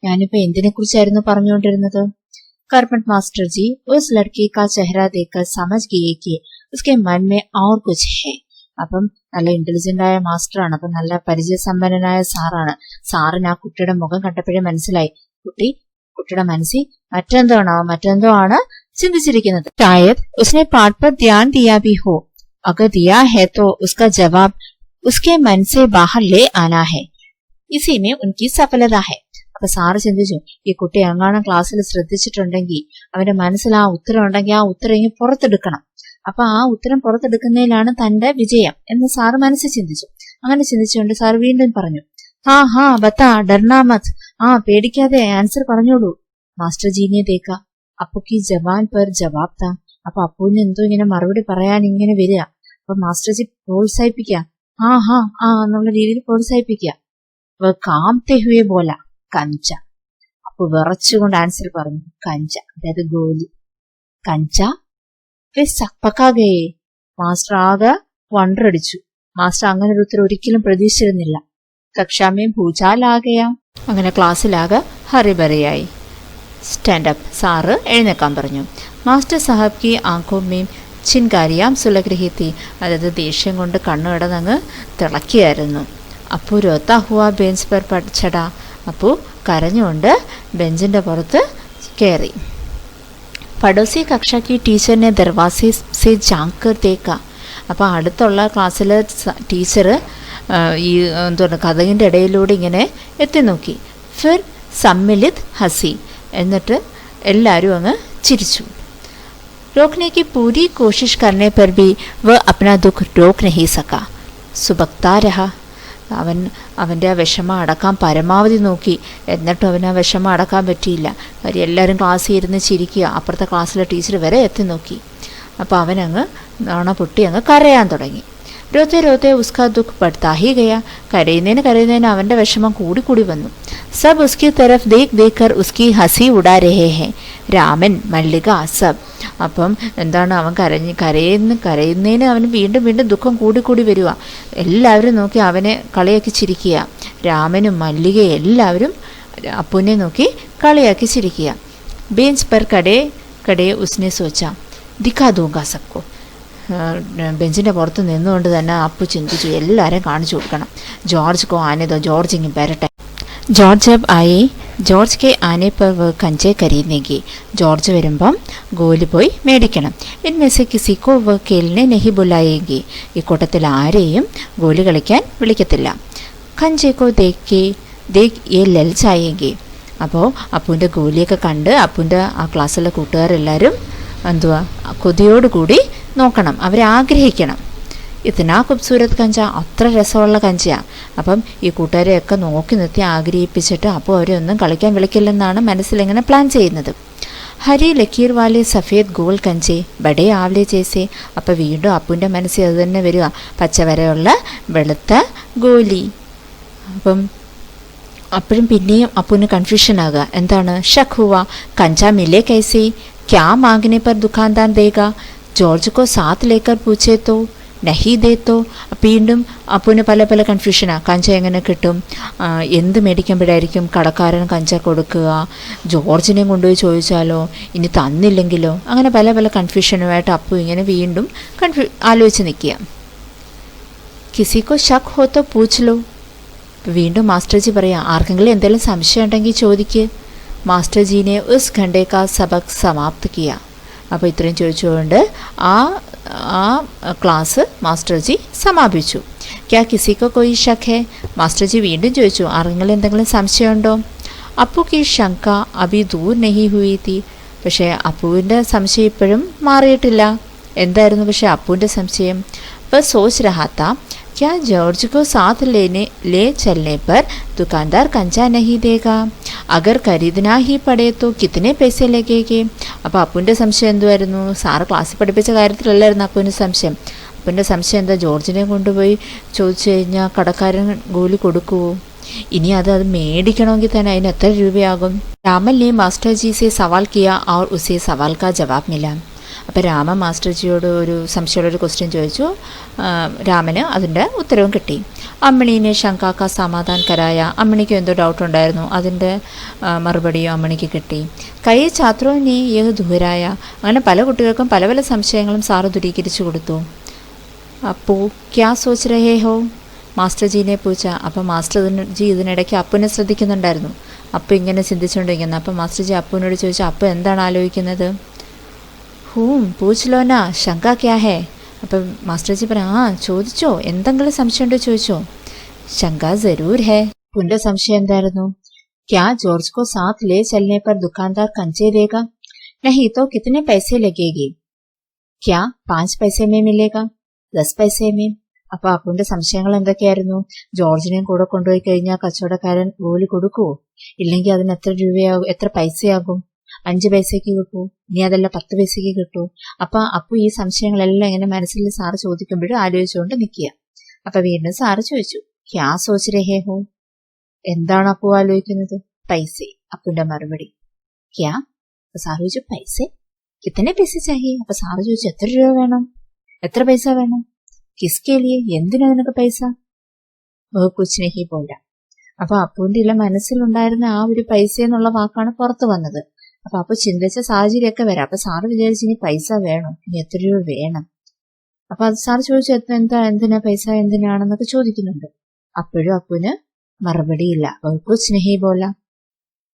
ഞാനിപ്പോ എന്തിനെ കുറിച്ചായിരുന്നു പറഞ്ഞുകൊണ്ടിരുന്നത്? कर्मठ मास्टर जी उस लड़की का चेहरा देखकर समझ गए कि उसके मन में और कुछ है. അപ്പം നല്ല ഇന്റലിജന്റ് ആയ മാസ്റ്ററാണ്, അപ്പം നല്ല പരിചയസമ്പന്നനായ സാറാണ്. സാറിന് ആ കുട്ടിയുടെ മുഖം കണ്ടപ്പോഴേ മനസ്സിലായി കുട്ടിയുടെ മനസ്സിൽ മറ്റെന്തോ ആണ് ചിന്തിച്ചിരിക്കുന്നത്. शायद उसने पाठ पर ध्यान दिया भी हो, अगर दिया है तो उसका जवाब उसके मन से बाहर ले आना है, इसी में उनकी सफलता है. അപ്പൊ സാറ് ചിന്തിച്ചു, ഈ കുട്ടി എങ്ങാനും ക്ലാസ്സിൽ ശ്രദ്ധിച്ചിട്ടുണ്ടെങ്കിൽ അവന്റെ മനസ്സിൽ ആ ഉത്തരം ഉണ്ടെങ്കിൽ ആ ഉത്തരം ഇങ്ങനെ പുറത്തെടുക്കണം. അപ്പൊ ആ ഉത്തരം പുറത്തെടുക്കുന്നതിലാണ് തന്റെ വിജയം എന്ന് സാറ് മനസ്സിൽ ചിന്തിച്ചു. അങ്ങനെ ചിന്തിച്ചുകൊണ്ട് സാർ വീണ്ടും പറഞ്ഞു, ഹാ ബത്താ ഡർനാ മത്, പേടിക്കാതെ ആൻസർ പറഞ്ഞോളൂ. മാസ്റ്റർ ജീനെ ദേക്ക, അപ്പുക്ക് ജവാൻ പർ ജവാബ് താ. അപ്പൊ അപ്പൂന് എന്തോ ഇങ്ങനെ മറുപടി പറയാൻ ഇങ്ങനെ വരിക. അപ്പൊ മാസ്റ്റർ ജി പ്രോത്സാഹിപ്പിക്കുക, ഹാ എന്നുള്ള രീതിയിൽ പ്രോത്സാഹിപ്പിക്കുക. കാംതെ ഹുവേ ബോല കഞ്ച. അപ്പൊ വിറച്ചുകൊണ്ട് ആൻസർ പറഞ്ഞു, കഞ്ച, അതായത് ഗോലി. കഞ്ച സപ്പക്കാകയെ. മാസ്റ്റർ ആകെ വണ്ടടിച്ചു. മാസ്റ്റർ അങ്ങനെ ഒരു ഉത്തരം ഒരിക്കലും പ്രതീക്ഷിച്ചിരുന്നില്ല. കക്ഷാമേം ഭൂചാലാകയാ. അങ്ങനെ ക്ലാസ്സിലാകെ ഹറിബറിയായി. സ്റ്റാൻഡപ്പ്, സാറ് എഴുന്നേക്കാൻ പറഞ്ഞു. മാസ്റ്റർ സാഹബ് കി ആങ്കോമേം ചിൻകാരിയാം സുലഗ്രഹിത്തി, അതായത് ദേഷ്യം കൊണ്ട് കണ്ണു കിടന്നങ്ങ് തിളക്കിയായിരുന്നു. അപ്പു രോത്താ ഹുവാ ബെഞ്ച് പർ പഠിച്ചടാ, അപ്പു കരഞ്ഞുകൊണ്ട് ബെഞ്ചിന്റെ പുറത്ത് കയറി. പടോസി കക്ഷാക്കി ടീച്ചറിനെ ദർവാസെ സെ ജാങ്കർ തേക്ക. അപ്പോൾ അടുത്തുള്ള ക്ലാസ്സിലെ ടീച്ചർ ഈ എന്താണ് കഥകിൻ്റെ ഇടയിലൂടെ ഇങ്ങനെ എത്തി നോക്കി. ഫിർ സമ്മിലിത് ഹസി, എന്നിട്ട് എല്ലാവരും അങ്ങ് ചിരിച്ചു. रोकने की पूरी कोशिश करने पर भी वह अपना दुख रोक नहीं सका, सुबकता रहा. അവൻ്റെ ആ വിഷമം അടക്കാൻ പരമാവധി നോക്കി, എന്നിട്ടും അവന് ആ വിഷമം അടക്കാൻ പറ്റിയില്ല. കാര്യം എല്ലാവരും ക്ലാസ്സിൽ ഇരുന്ന് ചിരിക്കുക, അപ്പുറത്തെ ക്ലാസ്സിലെ ടീച്ചർ വരെ എത്തി നോക്കി. അപ്പോൾ അവനങ്ങ് നാണ പൊട്ടി അങ്ങ് കരയാൻ തുടങ്ങി. രോത്തെ രോത്തെ ഉസ്കാ ദുഃഖ് ബഡ്താ ഹി ഗയാ, കരയുന്നതിന് അവൻ്റെ വിഷമം കൂടി വന്നു. സബ് ഉസ്കി തരഫ് ദേഖ് ഉസ്കി ഹസി ഉടാ രഹേ ഹേ, രാമൻ, മല്ലിക, സബ്. അപ്പം എന്താണ്, അവൻ കരയുന്നതിന് അവന് വീണ്ടും ദുഃഖം കൂടി വരിക. എല്ലാവരും നോക്കി അവനെ കളിയാക്കി ചിരിക്കുക. രാമനും മല്ലികയും എല്ലാവരും അപ്പുവിനെ നോക്കി കളിയാക്കി ചിരിക്കുക. ബെഞ്ച് പർ കടേ ഉസ്നെ സോച്ചാ ദിഖാ ദൂങ്കാ സബ്കോ. ബെഞ്ചിൻ്റെ പുറത്ത് നിന്നുകൊണ്ട് തന്നെ അപ്പു ചിന്തിച്ചു, എല്ലാവരും കാണിച്ചു കൊടുക്കണം. ജോർജ് കോ ആനെ ദോ, ജോർജ് ഇങ്ങ് വരട്ടെ. ജോർജ് ജബ് ആയി, ജോർജ് കെ ആനെ പർ വ കഞ്ചെ ഖരീദെങ്കി, ജോർജ് വരുമ്പം ഗോലി പോയി മേടിക്കണം. ഇൻമേസെ കിസിക്കോ വ കേലിനെ നെഹി ബുലായെങ്കി, ഈ കൂട്ടത്തിൽ ആരെയും ഗോലി കളിക്കാൻ വിളിക്കത്തില്ല. കഞ്ചേക്കോ ദേഖ് ഏ ലൽച്ചായെങ്കി, അപ്പോൾ അപ്പുവിൻ്റെ ഗോലിയൊക്കെ കണ്ട് അപ്പുവിൻ്റെ ആ ക്ലാസ്സിലെ കൂട്ടുകാരെല്ലാവരും എന്തുവാ കൊതിയോടുകൂടി നോക്കണം, അവരെ ആഗ്രഹിക്കണം. ഇത്തനാ ഖൂബ്സൂരത് കഞ്ച, അത്ര രസമുള്ള കഞ്ചയാണ്. അപ്പം ഈ കൂട്ടുകാരെയൊക്കെ നോക്കി നിർത്തി ആഗ്രഹിപ്പിച്ചിട്ട് അപ്പോൾ അവരെ ഒന്നും കളിക്കാൻ വിളിക്കില്ലെന്നാണ് മനസ്സിലിങ്ങനെ പ്ലാൻ ചെയ്യുന്നത്. ഹരി ലക്കീർ വാലെ സഫേദ് ഗോൾ കഞ്ചെ ബഡേ ആവലെ ചേസെ. അപ്പം വീണ്ടും അപ്പുവിൻ്റെ മനസ്സിൽ അത് തന്നെ വരിക, പച്ചവരയുള്ള വെളുത്ത ഗോലി. അപ്പം അപ്പോഴും പിന്നെയും അപ്പുവിന് കൺഫ്യൂഷൻ ആകുക. എന്താണ്? ഷക്ക് ഹുവ കഞ്ചാ മിലേ കൈസെ, ക്യാ മാംഗനെ പർ ദുക്കാൻദാർ ദേഗാ, ജോർജ് കോ സാത്ത് ലേക്കർ പൂച്ചേ തോ നഹി ദേത്തോ. വീണ്ടും അപ്പുവിന് പല പല കൺഫ്യൂഷനാണ്. കഞ്ച എങ്ങനെ കിട്ടും, എന്ത് മേടിക്കുമ്പോഴായിരിക്കും കടക്കാരൻ കഞ്ച കൊടുക്കുക, ജോർജിനെയും കൊണ്ടുപോയി ചോദിച്ചാലോ, ഇനി തന്നില്ലെങ്കിലോ, അങ്ങനെ പല പല കൺഫ്യൂഷനുമായിട്ട് അപ്പു ഇങ്ങനെ വീണ്ടും ആലോചിച്ച് നിൽക്കുക. കിസിക്കോ ഷക്ക് ഹോത്തോ പൂച്ചലോ. വീണ്ടും മാസ്റ്റർജി പറയാം, ആർക്കെങ്കിലും എന്തെങ്കിലും സംശയം ഉണ്ടെങ്കിൽ ചോദിക്ക്. മാസ്റ്റർജീനെ ഉസ് ഘണ്ടേ കാ സബക് സമാപ്ത് കിയ. അപ്പോൾ ഇത്രയും ചോദിച്ചുകൊണ്ട് ആ ക്ലാസ് മാസ്റ്റർജി സമാപിച്ചു. ക്യാ കിസിക്കോ കോയി ഷക്ക് ഹേ. മാസ്റ്റർജി വീണ്ടും ചോദിച്ചു, ആർക്കെങ്കിലും എന്തെങ്കിലും സംശയമുണ്ടോ? അപ്പു കി ശങ്ക അഭി ദൂർ നഹി ഹുയി തി. പക്ഷേ അപ്പുവിൻ്റെ സംശയം ഇപ്പോഴും മാറിയിട്ടില്ല. എന്തായിരുന്നു പക്ഷേ അപ്പുവിൻ്റെ സംശയം? വह सोच रहा था क्या जॉर्ज को साथ ले चलने पर दुकानदार कंचा नहीं देगा, अगर खरीदना ही पड़े तो कितने पैसे लगेंगे. അപ്പോൾ അപ്പുവിൻ്റെ സംശയം എന്തുമായിരുന്നു? സാറ് ക്ലാസ്സിൽ പഠിപ്പിച്ച കാര്യത്തിലല്ലായിരുന്നു അപ്പുവിൻ്റെ സംശയം. അപ്പുവിൻ്റെ സംശയം എന്താ? ജോർജിനെ കൊണ്ടുപോയി ചോദിച്ചു കഴിഞ്ഞാൽ കടക്കാരൻ ഗോലി കൊടുക്കുമോ, ഇനി അത് മേടിക്കണമെങ്കിൽ തന്നെ അതിന് എത്ര രൂപയാകും. രാമൻ ने मास्टर जी से सवाल किया और उसे सवाल का जवाब मिला. അപ്പോൾ രാമ മാസ്റ്റർജിയോട് ഒരു സംശയമുള്ളൊരു ക്വസ്റ്റ്യൻ ചോദിച്ചു, രാമന് അതിൻ്റെ ഉത്തരവും കിട്ടി. അമ്മിണീനെ ശങ്കാക്ക സമാധാൻ കരായ. അമ്മിണിക്ക് എന്തോ ഡൗട്ട് ഉണ്ടായിരുന്നു, അതിൻ്റെ മറുപടിയും അമ്മിണിക്ക് കിട്ടി. കൈ ഛാത്രോനെ യഹ് ദൂരായ. അങ്ങനെ പല കുട്ടികൾക്കും പല പല സംശയങ്ങളും സാറ് ദൂരീകരിച്ചു കൊടുത്തു. അപ്പോൾ ക്യാ സോച്ച് രഹേ ഹോ മാസ്റ്റർജീനെ പൂച്ച. അപ്പം മാസ്റ്റർജി ഇതിനിടയ്ക്ക് അപ്പുവിനെ ശ്രദ്ധിക്കുന്നുണ്ടായിരുന്നു. അപ്പു ഇങ്ങനെ ചിന്തിച്ചുകൊണ്ടിരിക്കുന്നു. അപ്പം മാസ്റ്റർജി അപ്പുവിനോട് ചോദിച്ചു, അപ്പു എന്താണ് ആലോചിക്കുന്നത്? പൂച്ചലോന ശങ്ക ക്യാ ഹേ. അപ്പം മാസ്റ്റർജി പറയാം, ചോദിച്ചോ, എന്തെങ്കിലും സംശയമുണ്ടോ ചോദിച്ചോ. ശങ്ക ജരൂർ ഹേ. പുന്റെ സംശയം എന്തായിരുന്നു? ക്യാ ജോർജ് കോ സാത്ത് ലേ ചലനെ പർ ദുക്കാൻദാർ കഞ്ചേ ദേഗാ, നഹി തോ കിതനെ പൈസേ ലഗേഗി, ക്യാ 5 പൈസേ മേ മിലേഗാ 10 പൈസേ മേ. അപ്പൊ അപ്പുവിന്റെ സംശയങ്ങൾ എന്തൊക്കെയായിരുന്നു? ജോർജിനെയും കൂടെ കൊണ്ടുപോയി കഴിഞ്ഞാൽ കച്ചവടക്കാരൻ ഗോലി കൊടുക്കുവോ, ഇല്ലെങ്കിൽ അതിന് എത്ര രൂപയാകും, എത്ര പൈസയാകും? 5 പൈസയ്ക്ക് കിട്ടൂ, ഇനി അതല്ല 10 പൈസയ്ക്ക് കിട്ടൂ. അപ്പൊ അപ്പു ഈ സംശയങ്ങളെല്ലാം ഇങ്ങനെ മനസ്സിൽ സാറ് ചോദിക്കുമ്പോഴും ആലോചിച്ചുകൊണ്ട് നിൽക്കുക. അപ്പൊ വീണ്ടും സാറ് ചോദിച്ചു, ക്യാ സോച്ച് രഹേ ഹോ. എന്താണ് അപ്പു ആലോചിക്കുന്നത്? പൈസ. അപ്പുവിന്റെ മറുപടി ക്യാ. അപ്പൊ സാറ് ചോദിച്ചു, പൈസ കിത്തനെ പൈസ ചാഹി. അപ്പൊ സാറ് ചോദിച്ചു, എത്ര രൂപ വേണം, എത്ര പൈസ വേണം? കിസ്കേ ലിയേ, എന്തിനാ നിനക്ക് പൈസ? കുച്ച് നഹി പോല. അപ്പൊ അപ്പുവിന്റെ ഇല്ല മനസ്സിലുണ്ടായിരുന്ന ആ ഒരു പൈസ എന്നുള്ള വാക്കാണ് പുറത്തു വന്നത്. അപ്പൊ അപ്പൊ ചിന്തിച്ച സാഹചര്യമൊക്കെ വരാം. അപ്പൊ സാറ് വിചാരിച്ചു, ഇനി പൈസ വേണം, ഇനി എത്ര രൂപ വേണം. അപ്പൊ അത് സാറ് ചോദിച്ചു, എന്തിനാ പൈസ, എന്തിനാണെന്നൊക്കെ ചോദിക്കുന്നുണ്ട്. അപ്പോഴും അപ്പുവിന് മറുപടിയില്ല. കുച്ച് നഹി ബോല.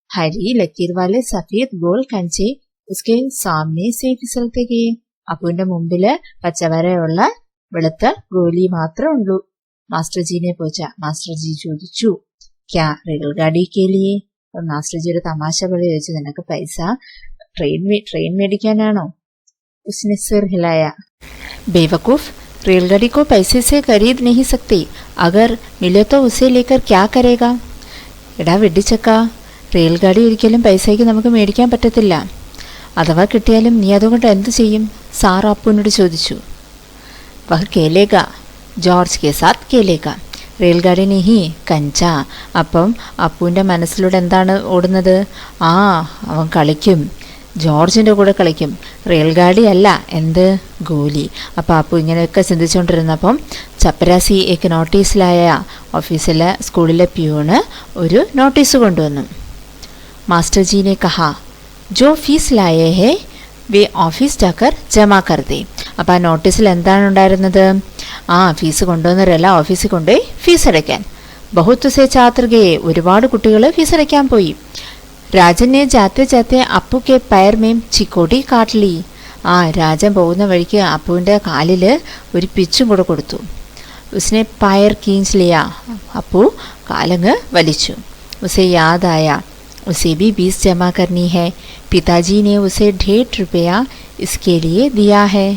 ഹരി ലക്കീർ വാലെ സഫേദ് ഗോൾ കഞ്ചെ ഉസ്കെ സാമനെ സേ ഫിസൽത്തെ ഗയേ. അപ്പുവിന്റെ മുമ്പില് പച്ചവരയുള്ള വെളുത്ത ഗോലി മാത്രമേ ഉള്ളൂ. മാസ്റ്റർജീനെ പോച്ച. മാസ്റ്റർജി ചോദിച്ചു, ക്യാ റെയിൽഗാഡി കേ ലിയേ. മാസ്റ്റർജിയുടെ തമാശ പോലെ ചോദിച്ചു, നിനക്ക് പൈസ ട്രെയിൻ മേടിക്കാനാണോ? ഉസ്നെ സിർ ഹിലായ. ബേവക്കൂഫ്, रेलगाड़ी को पैसे से खरीद नहीं सकते, अगर मिले तो उसे लेकर क्या करेगा. എടാ വെടിച്ചക്ക, റെയിൽഗാഡി ഒരിക്കലും പൈസയ്ക്ക് നമുക്ക് മേടിക്കാൻ പറ്റത്തില്ല. അഥവാ കിട്ടിയാലും നീ അതുകൊണ്ട് എന്ത് ചെയ്യും? സാർ അപ്പുവിനോട് ചോദിച്ചു. വഹ് കേലേഗ, ജോർജ് കെ സാത്ത് കേലേഗ, റെയിൽഗാഡി നെഹി കഞ്ച. അപ്പം അപ്പുവിൻ്റെ മനസ്സിലൂടെ എന്താണ് ഓടുന്നത്? അവൻ കളിക്കും, ജോർജിൻ്റെ കൂടെ കളിക്കും. റെയിൽഗാഡി അല്ല, എന്ത്, ഗോലി. അപ്പോൾ അപ്പു ഇങ്ങനെയൊക്കെ ചിന്തിച്ചുകൊണ്ടിരുന്നപ്പം ചപ്പരാസി ഏക്ക് നോട്ടീസിലായ ഓഫീസിലെ സ്കൂളിലെ പ്യൂണ് ഒരു നോട്ടീസ് കൊണ്ടുവന്നു. മാസ്റ്റർജീനെ കഹാ ജോ ഫീസ് ലായേ ഹേ വേ ഓഫീസ് ജാക്കർ ജമാ കർ ദേ. അപ്പോൾ ആ നോട്ടീസിൽ എന്താണ് ഉണ്ടായിരുന്നത്? ഫീസ് കൊണ്ടുവന്നവരല്ല ഓഫീസിൽ കൊണ്ടുപോയി ഫീസ് അടയ്ക്കാൻ. ബഹുത്ത് സേ ഛാത്ര ഗയേ, ഒരുപാട് കുട്ടികൾ ഫീസ് അടയ്ക്കാൻ പോയി. രാജനെ ജാത്തെ ജാത്തെ അപ്പു കെ പയർ മേം ചിക്കോടി കാട്ടിലി. രാജൻ പോകുന്ന വഴിക്ക് അപ്പുവിൻ്റെ കാലിൽ ഒരു പിച്ചും കൂടെ കൊടുത്തു. ഉസ്നെ പയർ കീഞ്ച് ലിയ, അപ്പു കാലങ്ങ് വലിച്ചു. ഉസെ യാദായ उसे भी 20 जमा करनी है. पिताजी ने उसे 1.5 रुपया इसके लिए दिया है.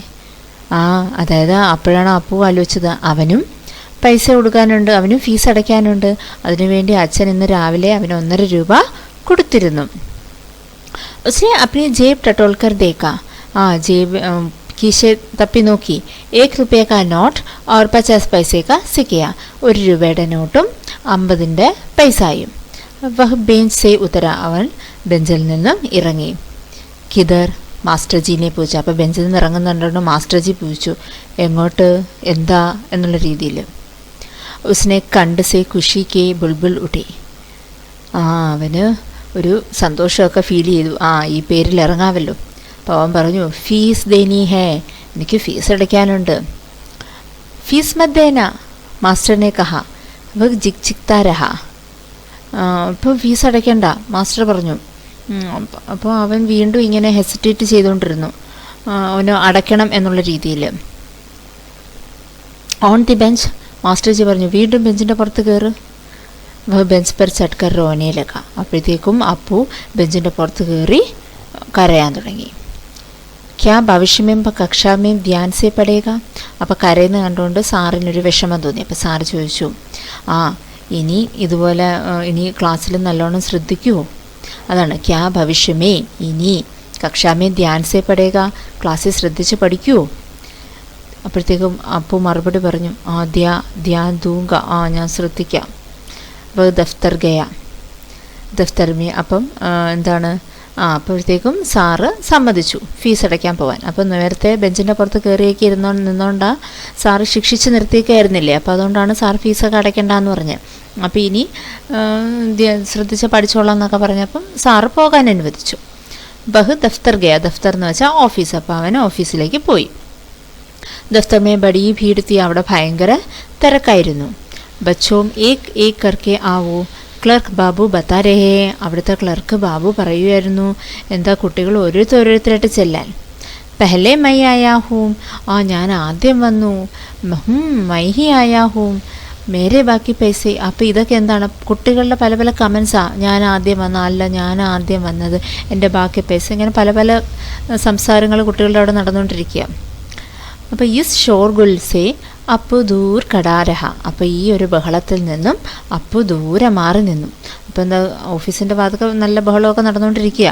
ആ അതായത് അപ്പോഴാണ് അപ്പു ആലോചിച്ചത്, അവനും പൈസ കൊടുക്കാനുണ്ട്, അവനും ഫീസ് അടയ്ക്കാനുണ്ട്. അതിനുവേണ്ടി അച്ഛൻ ഇന്ന് രാവിലെ അവന് 1.5 രൂപ കൊടുത്തിരുന്നു. उसने अपनी जेब टटोल कर देखा. ആ ജേബ് കീശെ തപ്പി നോക്കി. 1 रुपये का नोट और 50 पैसे का सिक्का. 1 രൂപയുടെ നോട്ടും 50ന്റെ പൈസയും. വഹ് ബെഞ്ച് സെ ഉത്തര. അവൻ ബെഞ്ചിൽ നിന്നും ഇറങ്ങി. കിദർ മാസ്റ്റർ ജീനെ പൂച്ച. അപ്പോൾ ബെഞ്ചിൽ നിന്ന് ഇറങ്ങുന്നുണ്ടോ മാസ്റ്റർ ജി പൂച്ചു. എങ്ങോട്ട്, എന്താ എന്നുള്ള രീതിയിൽ. ഉസ്നെ കണ്ട് സെ ഖുഷി കെ ബുൾബുൾ ഉട്ടി. അവന് ഒരു സന്തോഷമൊക്കെ ഫീൽ ചെയ്തു. ഈ പേരിൽ ഇറങ്ങാമല്ലോ. അപ്പോൾ അവൻ പറഞ്ഞു, ഫീസ് ദേനി ഹേ, എനിക്ക് ഫീസ് അടയ്ക്കാനുണ്ട്. ഫീസ് മത് ദേന മാസ്റ്ററിനെ കഹ. വഹ് ജിക് ചിക്താ രഹ. ഇപ്പോൾ ഫീസ് അടയ്ക്കണ്ട മാസ്റ്റർ പറഞ്ഞു. അപ്പോൾ അവൻ വീണ്ടും ഇങ്ങനെ ഹെസിറ്റേറ്റ് ചെയ്തുകൊണ്ടിരുന്നു, അവന് അടയ്ക്കണം എന്നുള്ള രീതിയിൽ. On the bench master ji പറഞ്ഞു, വീണ്ടും ബെഞ്ചിൻ്റെ പുറത്ത് കയറ്. ബെഞ്ച് പെർ ചട്കർ റോനയിലേക്ക. അപ്പോഴത്തേക്കും അപ്പു ബെഞ്ചിൻ്റെ പുറത്ത് കയറി കരയാൻ തുടങ്ങി. ക്യാ ഭവിഷ്യമേം കക്ഷാമേം ധ്യാൻ സേ പടേക. അപ്പോൾ കരയുന്ന കണ്ടുകൊണ്ട് സാറിനൊരു വിഷമം തോന്നി. അപ്പോൾ സാറ് ചോദിച്ചു, ഇനി ഇതുപോലെ ഇനി ക്ലാസ്സിൽ നല്ലോണം ശ്രദ്ധിക്കുമോ? അതാണ് ക്യാ ഭവിഷ്യമേ, ഇനി കക്ഷാമേ ധ്യാൻ സേ പടേക, ക്ലാസ്സിൽ ശ്രദ്ധിച്ച് പഠിക്കുമോ? അപ്പോഴത്തേക്കും അപ്പു മറുപടി പറഞ്ഞു, ധ്യാൻ ദൂങ്ക, ഞാൻ ശ്രദ്ധിക്കാം. വ ദഫ്തർ ഗയ. ദഫ്തർ മേ. അപ്പം എന്താണ്, അപ്പോഴത്തേക്കും സാറ് സമ്മതിച്ചു ഫീസ് അടയ്ക്കാൻ പോകാൻ. അപ്പം നേരത്തെ ബെഞ്ചിൻ്റെ പുറത്ത് കയറിയൊക്കെ നിന്നുകൊണ്ടാണ് സാറ് ശിക്ഷിച്ച് നിർത്തിയൊക്കെയായിരുന്നില്ലേ. അപ്പോൾ അതുകൊണ്ടാണ് സാർ ഫീസൊക്കെ അടയ്ക്കേണ്ടെന്ന് പറഞ്ഞത്. അപ്പോൾ ഇനി ശ്രദ്ധിച്ച് പഠിച്ചോളാം എന്നൊക്കെ പറഞ്ഞപ്പം സാറ് പോകാൻ അനുവദിച്ചു. ബഹ് ദഫ്തർ ഗയ. ദഫ്തർ എന്ന് വെച്ചാൽ ഓഫീസ്. അപ്പോൾ അവൻ ഓഫീസിലേക്ക് പോയി. ദഫ്തർ മേ ബഡി ഭീടുത്തി. അവിടെ ഭയങ്കര തിരക്കായിരുന്നു. ബച്ചോം ഏക് ഏക് കർക്കെ ആവോ ക്ലർക്ക് ബാബു ബത്താ രഹേ. അവിടുത്തെ ക്ലർക്ക് ബാബു പറയുമായിരുന്നു, എന്താ കുട്ടികൾ ഓരോരുത്തരായിട്ട് ചെല്ലാൻ. പെഹലെ മൈ ആയാഹൂം. ഞാൻ ആദ്യം വന്നു. My he ആയാഹൂം. മേരെ ബാക്കി പൈസ. അപ്പോൾ ഇതൊക്കെ എന്താണ്, കുട്ടികളുടെ പല പല കമൻസാണ്. ഞാൻ ആദ്യം വന്ന, അല്ല ഞാൻ ആദ്യം വന്നത്, എൻ്റെ ബാക്കി പൈസ. ഇങ്ങനെ പല പല സംസാരങ്ങൾ കുട്ടികളുടെ അവിടെ നടന്നുകൊണ്ടിരിക്കുക. അപ്പോൾ യിസ് ഷോർഗുൽസെ അപ്പു ദൂർ കടാരഹ. അപ്പോൾ ഈ ഒരു ബഹളത്തിൽ നിന്നും അപ്പു ദൂരെ മാറി നിന്നു. അപ്പോൾ എന്താ, ഓഫീസിൻ്റെ ഭാഗത്തൊക്കെ നല്ല ബഹളമൊക്കെ നടന്നുകൊണ്ടിരിക്കുക.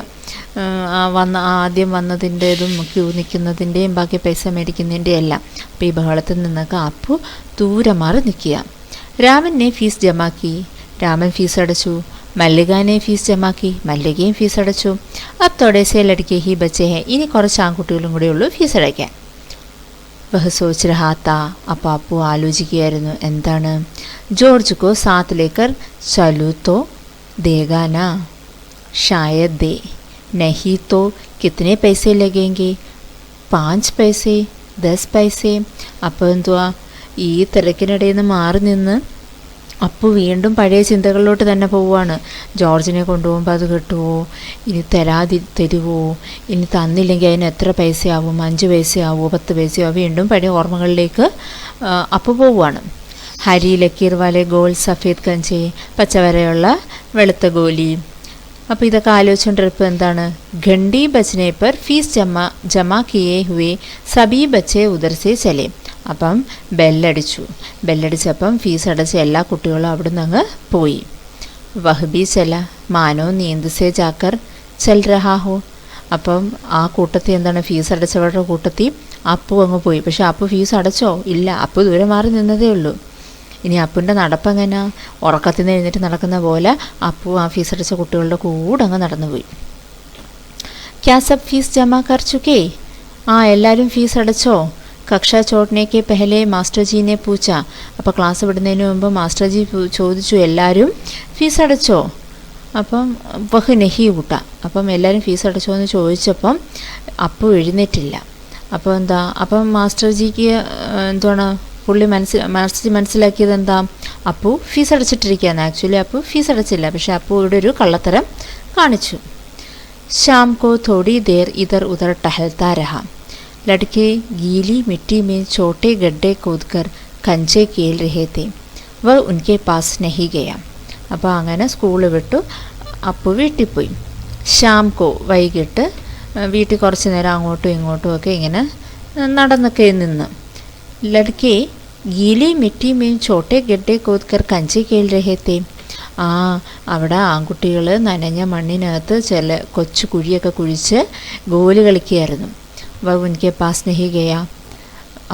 ആദ്യം വന്നതിൻ്റെതും ക്യൂ നിൽക്കുന്നതിൻ്റെയും ബാക്കി പൈസ മേടിക്കുന്നതിൻ്റെയും എല്ലാം. അപ്പോൾ ഈ ബഹളത്തിൽ നിന്നൊക്കെ അപ്പു ദൂരെ മാറി നിൽക്കുക. രാമനെ ഫീസ് ജമാക്കി. രാമൻ ഫീസ് അടച്ചു. മല്ലികാനെ ഫീസ് ജമാക്കി. മല്ലികയും ഫീസ് അടച്ചു. അത്തോടെ സേലടിക്കെ ഹി ബച്ചേ ഹെ. ഇനി കുറച്ച് ആൺകുട്ടികളും കൂടെ ഉള്ളൂ ഫീസ് അടയ്ക്കാൻ. വഹ് സോച്ച് രഹാത്ത. അപ്പോൾ അപ്പു ആലോചിക്കുകയായിരുന്നു, എന്താണ്, ജോർജ് കോ സാത്ത് ലേക്കർ ചലൂ തോ ദേഗാന, ഷായദ് ദേ, നഹി തോ കിത്തനെ പൈസേ ലഗേങ്കെ, 5 പൈസേ 10 പൈസേ. അപ്പോൾ എന്തുവാ, ഈ തിരക്കിനിടയിൽ നിന്ന് മാറി നിന്ന് അപ്പു വീണ്ടും പഴയ ചിന്തകളിലോട്ട് തന്നെ പോവുകയാണ്. ജോർജിനെ കൊണ്ടുപോകുമ്പോൾ അത് കിട്ടുമോ, ഇനി തരുമോ, ഇനി തന്നില്ലെങ്കിൽ അതിന് എത്ര പൈസയാവും, 5 പൈസയാവോ 10 പൈസയാവോ, വീണ്ടും പഴയ ഓർമ്മകളിലേക്ക് അപ്പു പോവുകയാണ്. ഹരി ലക്കീർ വാലെ ഗോൾ സഫേദ് കഞ്ചേ. പച്ചവരയുള്ള വെളുത്ത ഗോലി. അപ്പോൾ ഇതൊക്കെ ആലോചിച്ചുകൊണ്ടിരിപ്പോൾ എന്താണ്, ഘണ്ടി ബച്ചനെ പർ ഫീസ് ജമാ കിയേ ഹുവേ സബി ബച്ചെ ഉദർ സേ ചലേ. അപ്പം ബെല്ലടിച്ചപ്പം ഫീസ് അടച്ച എല്ലാ കുട്ടികളും അവിടെ നിന്ന് അങ്ങ് പോയി. വഹ്ബി ചല മാനോ നീന്ത് സേ ജാക്കർ ചൽ രഹാ ഹോ. അപ്പം ആ കൂട്ടത്തിൽ എന്താണ്, ഫീസ് അടച്ചവരുടെ കൂട്ടത്തിൽ അപ്പു അങ്ങ് പോയി. പക്ഷെ അപ്പു ഫീസ് അടച്ചോ? ഇല്ല, അപ്പു ദൂരെ മാറി നിന്നതേ ഉള്ളൂ. ഇനി അപ്പുവിൻ്റെ നടപ്പെങ്ങനെ, ഉറക്കത്തിൽ നിന്ന് എഴുന്നേറ്റ് നടക്കുന്ന പോലെ അപ്പു ആ ഫീസ് അടച്ച കുട്ടികളുടെ കൂടെ അങ്ങ് നടന്നുപോയി. ക്യാ സബ് ഫീസ് ജമാ കർ ചുക്കേ. എല്ലാവരും ഫീസ് അടച്ചോ? കക്ഷ ചോട്ടനേക്ക് പെഹലെ മാസ്റ്റർ ജീനെ പൂച്ച. അപ്പോൾ ക്ലാസ് വിടുന്നതിന് മുമ്പ് മാസ്റ്റർ ജി ചോദിച്ചു, എല്ലാവരും ഫീസ് അടച്ചോ? അപ്പം വഹ് നെഹി കൂട്ട. അപ്പം എല്ലാവരും ഫീസ് അടച്ചോ എന്ന് ചോദിച്ചപ്പം അപ്പു എഴുന്നേറ്റില്ല. അപ്പോൾ എന്താ, അപ്പം മാസ്റ്റർ ജിക്ക് എന്താണ് പുള്ളി മനസ്സിലാക്കിയത് എന്താ, അപ്പു ഫീസ് അടച്ചിട്ടിരിക്കുകയാണ്. ആക്ച്വലി അപ്പു ഫീസ് അടച്ചില്ല, പക്ഷെ അപ്പു ഇവിടെ ഒരു കള്ളത്തരം കാണിച്ചു. शाम को थोड़ी देर इधर उधर टहलता रहा. लड़के गीली मिट्टी में छोटे गड्ढे खोदकर कंचे खेल रहे थे. वह उनके पास नहीं गया. അപ്പോൾ അങ്ങനെ സ്കൂൾ വിട്ടു അപ്പു വീട്ടിൽ പോയി. ഷാംകോ വൈകിട്ട് വീട്ടിൽ കുറച്ച് നേരം അങ്ങോട്ടും ഇങ്ങോട്ടും ഒക്കെ ഇങ്ങനെ നടന്നൊക്കെ നിന്ന്. ലഡ്കെ ഗീലി മിട്ടി മീൻ ചോട്ടെ ഗഡ്ഡെ കോത്കർ കഞ്ചി കേൾ രഹത്തെ. അവിടെ ആൺകുട്ടികൾ നനഞ്ഞ മണ്ണിനകത്ത് ചില കൊച്ചു കുഴിയൊക്കെ കുഴിച്ച് ഗോലി കളിക്കുകയായിരുന്നു. ഉൻകെ പാസ് നഹി ഗയാ.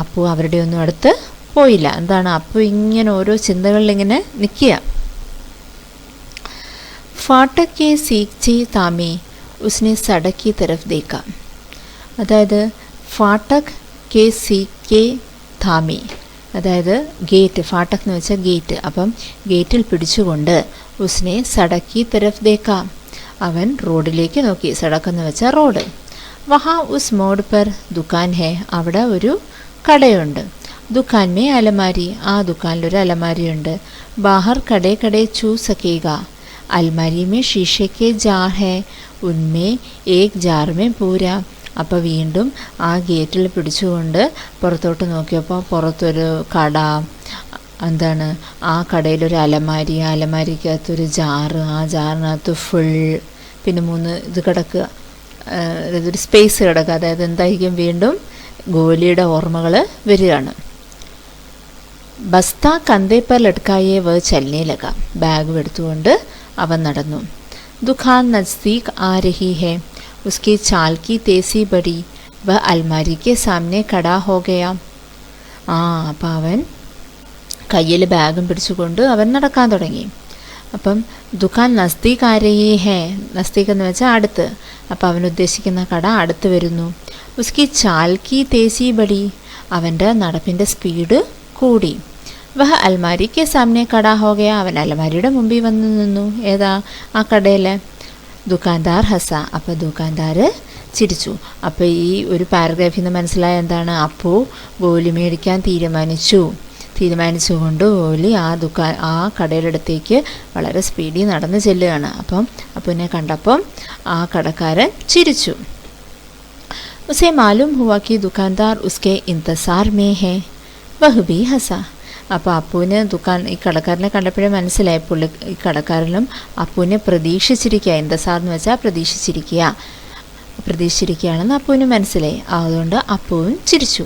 അപ്പു അവരുടെ ഒന്നും അടുത്ത് പോയില്ല. എന്താണ്, അപ്പു ഇങ്ങനെ ഓരോ ചിന്തകളിലിങ്ങനെ നിൽക്കുക. ഫാട്ടക് കെ സീഖ്ചെ താമേ ഉസ്നെ സടക് കി തരഫ് ദേഖ. അതായത് ഫാട്ടക് കെ സീഖ്ചെ താമേ, അതായത് ഗേറ്റ്, ഫാട്ടക് എന്ന് വെച്ചാൽ ഗേറ്റ്. അപ്പം ഗേറ്റിൽ പിടിച്ചുകൊണ്ട് ഉസ്നെ സടക് കി തരഫ് ദേഖ, അവൻ റോഡിലേക്ക് നോക്കി. സടക് എന്ന് വെച്ചാൽ റോഡ്. വഹാ ഉസ് മോഡ് പർ ദുക്കാൻ ഹേ, അവിടെ ഒരു കടയുണ്ട്. ദുക്കാൻ മേ അലമാരി, ആ ദുക്കാനിലൊരു അലമാരിയുണ്ട്. ബാഹർ കടേ കടേ ചൂ സക്കേഗ, अलमारी में शीशे के जार है, उनमें एक जार में पूरा. അപ്പോൾ വീണ്ടും ആ ഗേറ്റിൽ പിടിച്ചുകൊണ്ട് പുറത്തോട്ട് നോക്കിയപ്പോൾ പുറത്തൊരു കട, എന്താണ്, ആ കടയിലൊരു അലമാരി, ആ അലമാരിക്കകത്തൊരു ജാറ്, ആ ജാറിനകത്ത് ഫുൾ, പിന്നെ 3 ഇത് കിടക്കുക, അതായത് ഒരു സ്പേസ് കിടക്കുക. അതായത് എന്തായിരിക്കും, വീണ്ടും ഗോലിയുടെ ഓർമ്മകൾ വരികയാണ്. ബസ്ത കന്തേപ്പർ ലട്കായെ വ ചലനെ ലഗ, ബാഗ് എടുത്തുകൊണ്ട് അവൻ നടന്നു. ദുഖാൻ നസ്ദീക് ആ രഹി ഹെ, उसकी चाल की तेजी बढ़ी, वह अलमारी के सामने खड़ा हो गया. അപ്പം അവൻ കയ്യിൽ ബാഗും പിടിച്ചുകൊണ്ട് അവൻ നടക്കാൻ തുടങ്ങി. അപ്പം ദുഖാൻ നസ്ദീക് ആ രഹി ഹെ, നസ്ദീക് എന്ന് വെച്ചാൽ അടുത്ത്. അപ്പം അവൻ ഉദ്ദേശിക്കുന്ന കട അടുത്ത് വരുന്നു. ഉസ്കി ചാൽ കി തേസി ബടി, അവൻ്റെ നടപ്പിൻ്റെ സ്പീഡ് കൂടി. വഹ അൽമാരിക്ക് സാമനെ കടാ ഹോ ഗയ, അവൻ അലമാരിയുടെ മുമ്പിൽ വന്ന് നിന്നു. ഏതാ, ആ കടയിലെ. ദുക്കാൻദാർ ഹസ, അപ്പോൾ ദുക്കാൻദാർ ചിരിച്ചു. അപ്പോൾ ഈ ഒരു പാരഗ്രാഫിൽ നിന്ന് മനസ്സിലായ എന്താണ്, അപ്പു ഗോലി മേടിക്കാൻ തീരുമാനിച്ചുകൊണ്ട് ഗോലി ആ കടയുടെ അടുത്തേക്ക് വളരെ സ്പീഡിൽ നടന്ന് ചെല്ലുകയാണ്. അപ്പം അപ്പുവിനെ കണ്ടപ്പം ആ കടക്കാരൻ ചിരിച്ചു. ഉസേ മാലൂം ഹുവാ കി ദുക്കാൻദാർ ഉസ്കെ ഇന്തസാർ മേ ഹേ, വഹ് ബി ഹസ. അപ്പോൾ അപ്പുവിന് ഈ കടക്കാരനെ കണ്ടപ്പോഴേ മനസ്സിലായി, ഈ കടക്കാരനും അപ്പുവിനെ പ്രതീക്ഷിച്ചിരിക്കുക. ഇന്തസാർ എന്ന് വെച്ചാൽ പ്രതീക്ഷിച്ചിരിക്കുകയാണെന്ന് അപ്പുവിന് മനസ്സിലായി. അതുകൊണ്ട് അപ്പുവും ചിരിച്ചു.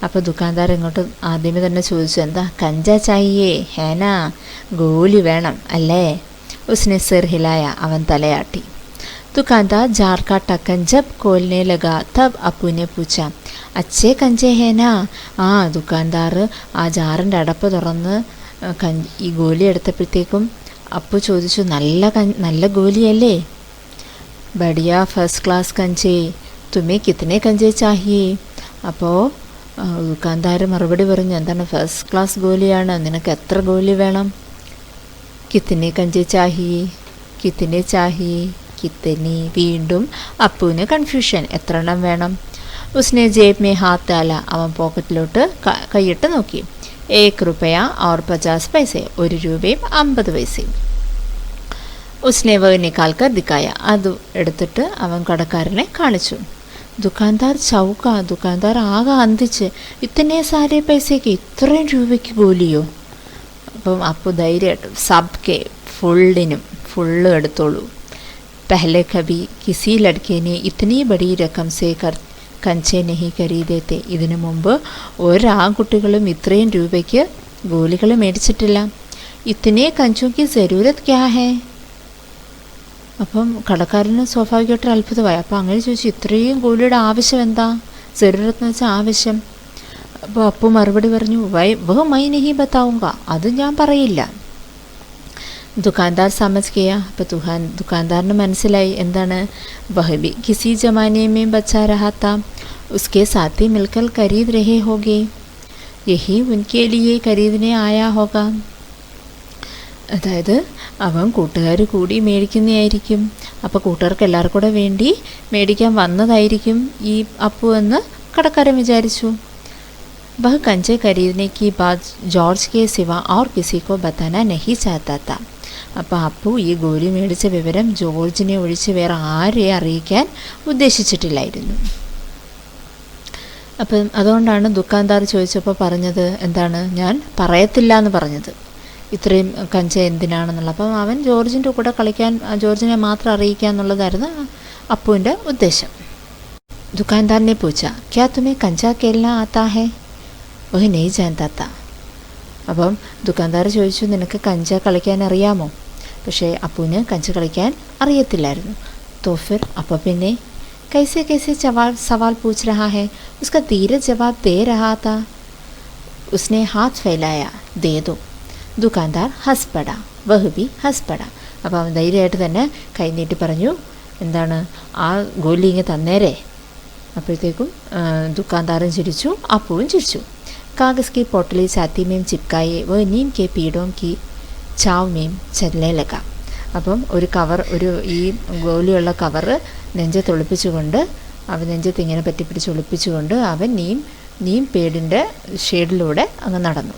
അപ്പോൾ ദുക്കാൻദാർ ഇങ്ങോട്ട് ആദ്യമേ തന്നെ ചോദിച്ചു, എന്താ, കഞ്ചാ ചായേ ഹേന, ഗോലി വേണം അല്ലേ? ഉസ്നെ സിർ ഹിലായ, അവൻ തലയാട്ടി. दुकानदार जार का ढक्कन जब खोलने लगा तब अप्पू ने पूछा, अच्छे कंचे हैं ना? ആ ദുക്കാൻദാർ ആ ജാറിൻ്റെ അടപ്പ് തുറന്ന് ഈ ഗോലി എടുത്തപ്പോഴത്തേക്കും അപ്പു ചോദിച്ചു, നല്ല ഗോലിയല്ലേ? ബടിയ ഫസ്റ്റ് ക്ലാസ് കഞ്ചേ, തുമേ കിത്തനെ കഞ്ചേ ചാഹിയേ? അപ്പോൾ ദുക്കാൻദാർ മറുപടി പറഞ്ഞു, എന്താണ്, ഫസ്റ്റ് ക്ലാസ് ഗോലിയാണ്, നിനക്ക് എത്ര ഗോലി വേണം? കിത്തനെ കഞ്ചേ ചാഹിയേ, കിത്തനെ ചാഹിയേ, കിത്തനി. വീണ്ടും അപ്പുവിന് കൺഫ്യൂഷൻ, എത്ര എണ്ണം വേണം? ഉസ്നെ ജേബ് മേ ഹാത്ത് ഡാല, അവൻ പോക്കറ്റിലോട്ട് കൈയിട്ട് നോക്കി. 1 रुपया और 50 पैसे, 1 രൂപയും 50 പൈസയും. ഉസ്നെ വ നിക്കാൽക്കർ ദിക്കായ, അത് എടുത്തിട്ട് അവൻ കടക്കാരനെ കാണിച്ചു. ദുക്കാൻദാർ ചൗക്ക, ദുക്കാൻദാർ ആകെ അന്തിച്ച്, ഇത്തനെ സാരെ പൈസയ്ക്ക്, ഇത്രയും രൂപയ്ക്ക് ഗോലിയോ? അപ്പം അപ്പു ധൈര്യമായിട്ട്, സബ്കെ, ഫുള്ള് എടുത്തോളൂ. पहले कभी किसी लड़के ने इतनी बड़ी रकम से कंचे नहीं खरीदे थे, ഇതിനു മുമ്പ് ഒരാൺകുട്ടികളും ഇത്രയും രൂപയ്ക്ക് ഗോലികൾ മേടിച്ചിട്ടില്ല. ഇത്തനെ കഞ്ചോക്ക് ജരൂരത്ത് ക്യാ ഹേ? അപ്പം കടക്കാരന് സ്വാഭാവികമായിട്ട് അത്ഭുതമായി. അപ്പം അങ്ങനെ ചോദിച്ചു, ഇത്രയും ഗോലിയുടെ ആവശ്യം എന്താ? ജരൂരത്ത് എന്ന് വെച്ചാൽ ആവശ്യം. അപ്പോൾ അപ്പു മറുപടി പറഞ്ഞു, വഹ് മൈ നഹി ബത്താവുക, അത് ഞാൻ പറയില്ല. ദുക്കാൻദാർ സമജ് ഗയ, അപ്പോൾ ദുക്കാൻദാറിന് മനസ്സിലായി, എന്താണ്, വഹബി കിസി ജമാനെ മേ ബച്ചാ രഹാ താ, ഉസ്കെ സാത്തി മിൽക്കൽ ഖരീദ് രഹേ ഹോഗേ, യഹി ഉൻകെ ലിയേ ഖരീദിനെ ആയാ ഹോഗ. അതായത് അവൻ കൂട്ടുകാർ കൂടി മേടിക്കുന്നതായിരിക്കും. അപ്പോൾ കൂട്ടുകാർക്ക് എല്ലാവർക്കും കൂടെ വേണ്ടി മേടിക്കാൻ വന്നതായിരിക്കും ഈ അപ്പു എന്ന് കടക്കാരൻ വിചാരിച്ചു. वह कंचे खरीदने की बात जॉर्ज के सिवा और किसी को बताना नहीं चाहता था. അപ്പോൾ അപ്പു ഈ ഗോലി മേടിച്ച വിവരം ജോർജിനെ ഒഴിച്ച് വേറെ ആരെയും അറിയിക്കാൻ ഉദ്ദേശിച്ചിട്ടില്ലായിരുന്നു. അപ്പം അതുകൊണ്ടാണ് ദുക്കാൻദാർ ചോദിച്ചപ്പോൾ പറഞ്ഞത്, എന്താണ്, ഞാൻ പറയത്തില്ല എന്ന് പറഞ്ഞത്. ഇത്രയും കഞ്ച എന്തിനാണെന്നുള്ളത്. അപ്പം അവൻ ജോർജിൻ്റെ കൂടെ കളിക്കാൻ, ജോർജിനെ മാത്രം അറിയിക്കുക എന്നുള്ളതായിരുന്നു അപ്പുവിൻ്റെ ഉദ്ദേശം. दुकानदार ने पूछा, क्या तुम्हें कंचा खेलना आता है? वह नहीं जानता था. അപ്പം ദുക്കാൻദാർ ചോദിച്ചു, നിനക്ക് കഞ്ച കളിക്കാൻ അറിയാമോ? പക്ഷേ അപ്പുവിന് കഞ്ച കളിക്കാൻ അറിയത്തില്ലായിരുന്നു. तो फिर അപ്പോൾ പിന്നെ कैसे कैसे सवाल पूछ रहा है? उसका धीरज जवाब दे रहा था. उसने हाथ फैलाया, दे दो. दुकानदार हंस पड़ा, वह भी हंस पड़ा. അപ്പോൾ അവൻ ധൈര്യമായിട്ട് തന്നെ കൈ നീട്ടി പറഞ്ഞു, എന്താണ്, ആ ഗോലി ഇങ്ങ് തന്നേരെ. അപ്പോഴത്തേക്കും ദുക്കാൻദാറും ചിരിച്ചു, അപ്പുവും ചിരിച്ചു. കാഗസ് की पोटली छाती में चिपकाए वो नीम के पीड़ों की छाव में चलने लगा. അപ്പം ഒരു കവർ, ഒരു ഈ ഗോലിയുള്ള കവറ് നെഞ്ചത്തൊളിപ്പിച്ചുകൊണ്ട്, അവൻ നെഞ്ചത്ത് ഇങ്ങനെ പറ്റിപ്പിടിച്ച് ഒളിപ്പിച്ചുകൊണ്ട് അവൻ നീം പേടിൻ്റെ ഷേഡിലൂടെ അങ്ങ് നടന്നു.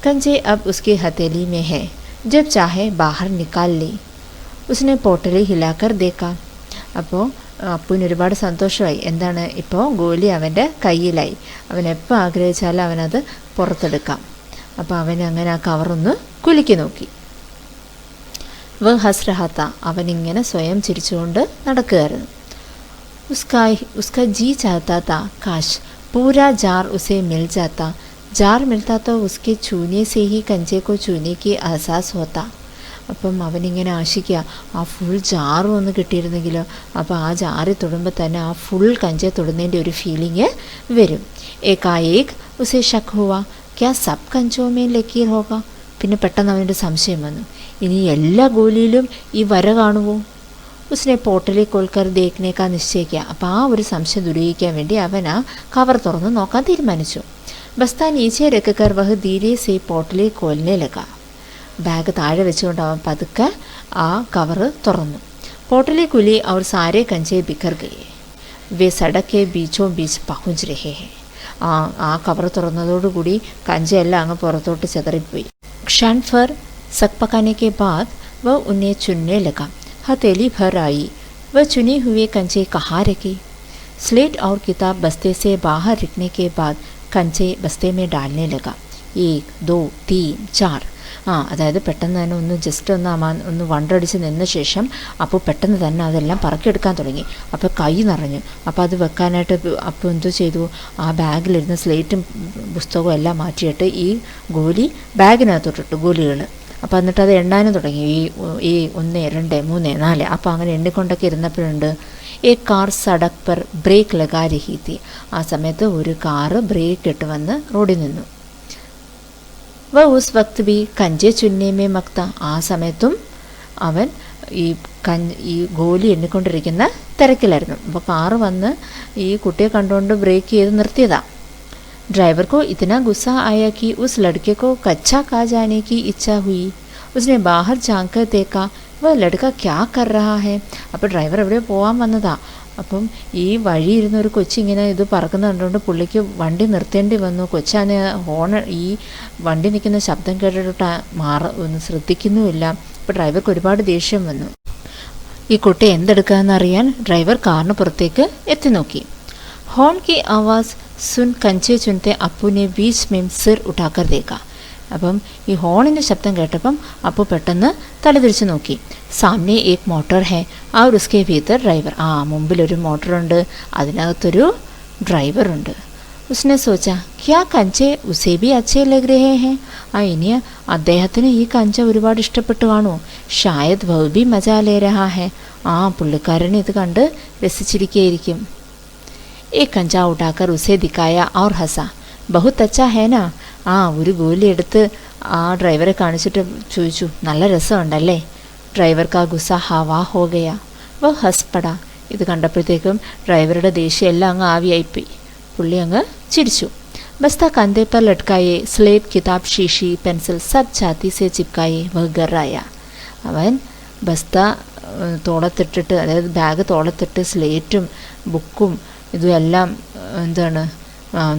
കഞ്ചെ അബ് ഉസ്കി ഹത്തേലി മേ ഹേ, ജബ് ചാഹെ ബാഹർ നിക്കാൽ ലി. ഉസ്നെ പോട്ടലി ഹിലാക്കർ ദേക്കാം. അപ്പോൾ അപ്പുവിന് ഒരുപാട് സന്തോഷമായി. എന്താണ്, ഇപ്പോൾ ഗോലി അവൻ്റെ കയ്യിലായി, അവൻ എപ്പോൾ ആഗ്രഹിച്ചാലും അവനത് പുറത്തെടുക്കാം. അപ്പോൾ അവൻ അങ്ങനെ ആ കവറൊന്ന് കുലുക്കി നോക്കി. വ ഹസ് രഹാത്ത, അവനിങ്ങനെ സ്വയം ചിരിച്ചുകൊണ്ട് നടക്കുകയായിരുന്നു. ഉസ്കാ ജി ചാഹത്താ താ കാശ് പൂരാ ജാർ ഉസേ മിൽ ജാത്ത. ജാർ മിൽത്താ തോ ഉസ്കെ ചൂനെ സേ ഹി കഞ്ചെ കോ ചൂനെ കി അഹസാസ് ഹോത്താ. അപ്പം അവനിങ്ങനെ ആശിക്കുക, ആ ഫുൾ ജാറും ഒന്ന് കിട്ടിയിരുന്നെങ്കിലോ. അപ്പോൾ ആ ജാറിൽ തൊടുമ്പോൾ തന്നെ ആ ഫുൾ കഞ്ചെ തൊടുന്നതിൻ്റെ ഒരു ഫീലിങ് വരും. ഏകായേക് ഉസേ ഷക്ക് ഹുവ, ക്യാ സബ് കഞ്ചോ മേ ലക്കീർ ഹോക. പിന്നെ പെട്ടെന്ന് അവൻ്റെ സംശയം വന്നു, ഇനി എല്ലാ ഗോലിയിലും ഈ വര കാണുമോ? ഉസ്നെ പോട്ടലി കോൽക്കർ ദേഖ്നേക്കാ നിശ്ചയിക്കുക. അപ്പോൾ ആ ഒരു സംശയം ദൂരീകരിക്കാൻ വേണ്ടി അവൻ ആ കവർ തുറന്ന് നോക്കാൻ തീരുമാനിച്ചു. ബസ്താ നീച്ചെ രക്കർ വഹ് ധീരെ സേ പോട്ടലി കോലിനെ ലഗ. ബാഗ് താഴെ വെച്ചുകൊണ്ട് അവൻ പതുക്കെ ആ കവറ് തുറന്നു. പോട്ടലി കുലി അവർ സാരെ കഞ്ചെ ബിഖർ ഗയെ, വേ സടക്കെ ബീച്ചോ ബീച്ച് പഹുഞ്ച് രഹേ ഹെ. ആ കവർ തുറന്നതോടുകൂടി കഞ്ചയെല്ലാം അങ്ങ് പുറത്തോട്ട് ചെതറിപ്പോയി. क्षण भर सक पकाने के बाद वह उन्हें चुनने लगा. हथेली भर आई. वह चुने हुए कंचे कहाँ रखे? स्लेट और किताब बस्ते से बाहर रखने के बाद कंचे बस्ते में डालने लगा. 1 2 3 4. അതായത് പെട്ടെന്ന് തന്നെ ഒന്ന് ജസ്റ്റ് ഒന്ന് വണ്ടടിച്ച് നിന്ന ശേഷം അപ്പോൾ പെട്ടെന്ന് തന്നെ അതെല്ലാം പറക്കിയെടുക്കാൻ തുടങ്ങി. അപ്പോൾ കൈ നിറഞ്ഞു. അപ്പോൾ അത് വെക്കാനായിട്ട് അപ്പോൾ എന്തോ ചെയ്തു, ആ ബാഗിലിരുന്ന സ്ലേറ്റും പുസ്തകവും എല്ലാം മാറ്റിയിട്ട് ഈ ഗോലി ബാഗിനകത്തോട്ടിട്ടു, ഗോലികൾ. അപ്പോൾ എന്നിട്ട് അത് എണ്ണാനും തുടങ്ങി. ഈ 1 2 3 4. അപ്പോൾ അങ്ങനെ എണ്ണിക്കൊണ്ടൊക്കെ ഇരുന്നപ്പോഴുണ്ട് ഈ കാർ സടക് പർ ബ്രേക്ക് ലഗാ രഹി തി. ആ സമയത്ത് ഒരു കാറ് ബ്രേക്ക് ഇട്ട് വന്ന് റോഡിൽ നിന്നു. വ ഉസ് വക്ത് ബി കഞ്ചെ ചുന്നെ മേ മക്ത. ആ സമയത്തും അവൻ ഈ ഗോലി എണ്ണിക്കൊണ്ടിരിക്കുന്ന തിരക്കിലായിരുന്നു. അപ്പോൾ കാറ് വന്ന് ഈ കുട്ടിയെ കണ്ടുകൊണ്ട് ബ്രേക്ക് ചെയ്ത് നിർത്തിയതാ. ड्राइवर को इतना गुस्सा आया कि उस लड़के को कच्चा खा जाने की इच्छा हुई. उसने बाहर झांक कर देखा, वह लड़का क्या कर रहा है. അപ്പോൾ ഡ്രൈവർ എവിടെയോ പോകാൻ വന്നതാ. അപ്പം ഈ വഴി ഇരുന്ന ഒരു കൊച്ചിങ്ങനെ ഇത് പറക്കുന്ന കണ്ടുകൊണ്ട് പുള്ളിക്ക് വണ്ടി നിർത്തേണ്ടി വന്നു. കൊച്ചാന് ഈ വണ്ടി നിൽക്കുന്ന ശബ്ദം കേട്ടിട്ട് ഒന്ന് ശ്രദ്ധിക്കുന്നുമില്ല. അപ്പോൾ ഡ്രൈവർക്ക് ഒരുപാട് ദേഷ്യം വന്നു. ഈ കുട്ടി എന്തെടുക്കാമെന്നറിയാൻ ഡ്രൈവർ കാറിന് പുറത്തേക്ക് എത്തി നോക്കി. ഹോൺ കി ആവാസ് സുൻ കഞ്ചെ ചുനത്തെ അപ്പുനെ ബീച്ച് മേം സിർ ഉഠാക്കർ ദേഖ. അപ്പം ഈ ഹോണിൻ്റെ ശബ്ദം കേട്ടപ്പം അപ്പു പെട്ടെന്ന് തലതിരിച്ച് നോക്കി. സാമനെ ഏക് മോട്ടോർ ഹേ और उसके भीतर ഡ്രൈവർ. മുമ്പിലൊരു മോട്ടറുണ്ട്, അതിനകത്തൊരു ഡ്രൈവറുണ്ട്. उसने सोचा क्या कंचे उसे भी अच्छे लग रहे हैं. ഇനി അദ്ദേഹത്തിന് ഈ കഞ്ച ഒരുപാട് ഇഷ്ടപ്പെട്ടു കാണുമോ. ഷായദ് വഹ് ബി മജാ ലേ രഹാ ഹെ. പുള്ളിക്കാരൻ ഇത് കണ്ട് രസിച്ചിരിക്കുകയായിരിക്കും. एक कंचा उठाकर उसे दिखाया और हंसा. बहुत अच्छा है ना. ഒരു ഗോലി എടുത്ത് ആ ഡ്രൈവറെ കാണിച്ചിട്ട് ചോദിച്ചു, നല്ല രസമുണ്ടല്ലേ. ഡ്രൈവർ കാ ഗുസ്സ ഹവാ ഹോ ഗയാ. വ ഹസ് പടാ. ഇത് കണ്ടപ്പോഴത്തേക്കും ഡ്രൈവറുടെ ദേഷ്യം എല്ലാം അങ്ങ് ആവിയായിപ്പോയി. പുള്ളി അങ്ങ് ചിരിച്ചു. ബസ്ത കന്ധേ പർ ലട്കായെ സ്ലേറ്റ് കിതാബ് ഷീഷി പെൻസിൽ സബ് ഛാത്തി സെ ചിപ്കായെ വ ഗറായ. അവൻ ബസ്ത തോളത്തിട്ടിട്ട്, അതായത് ബാഗ് തോളത്തിട്ട് സ്ലേറ്റും ബുക്കും ഇതുമെല്ലാം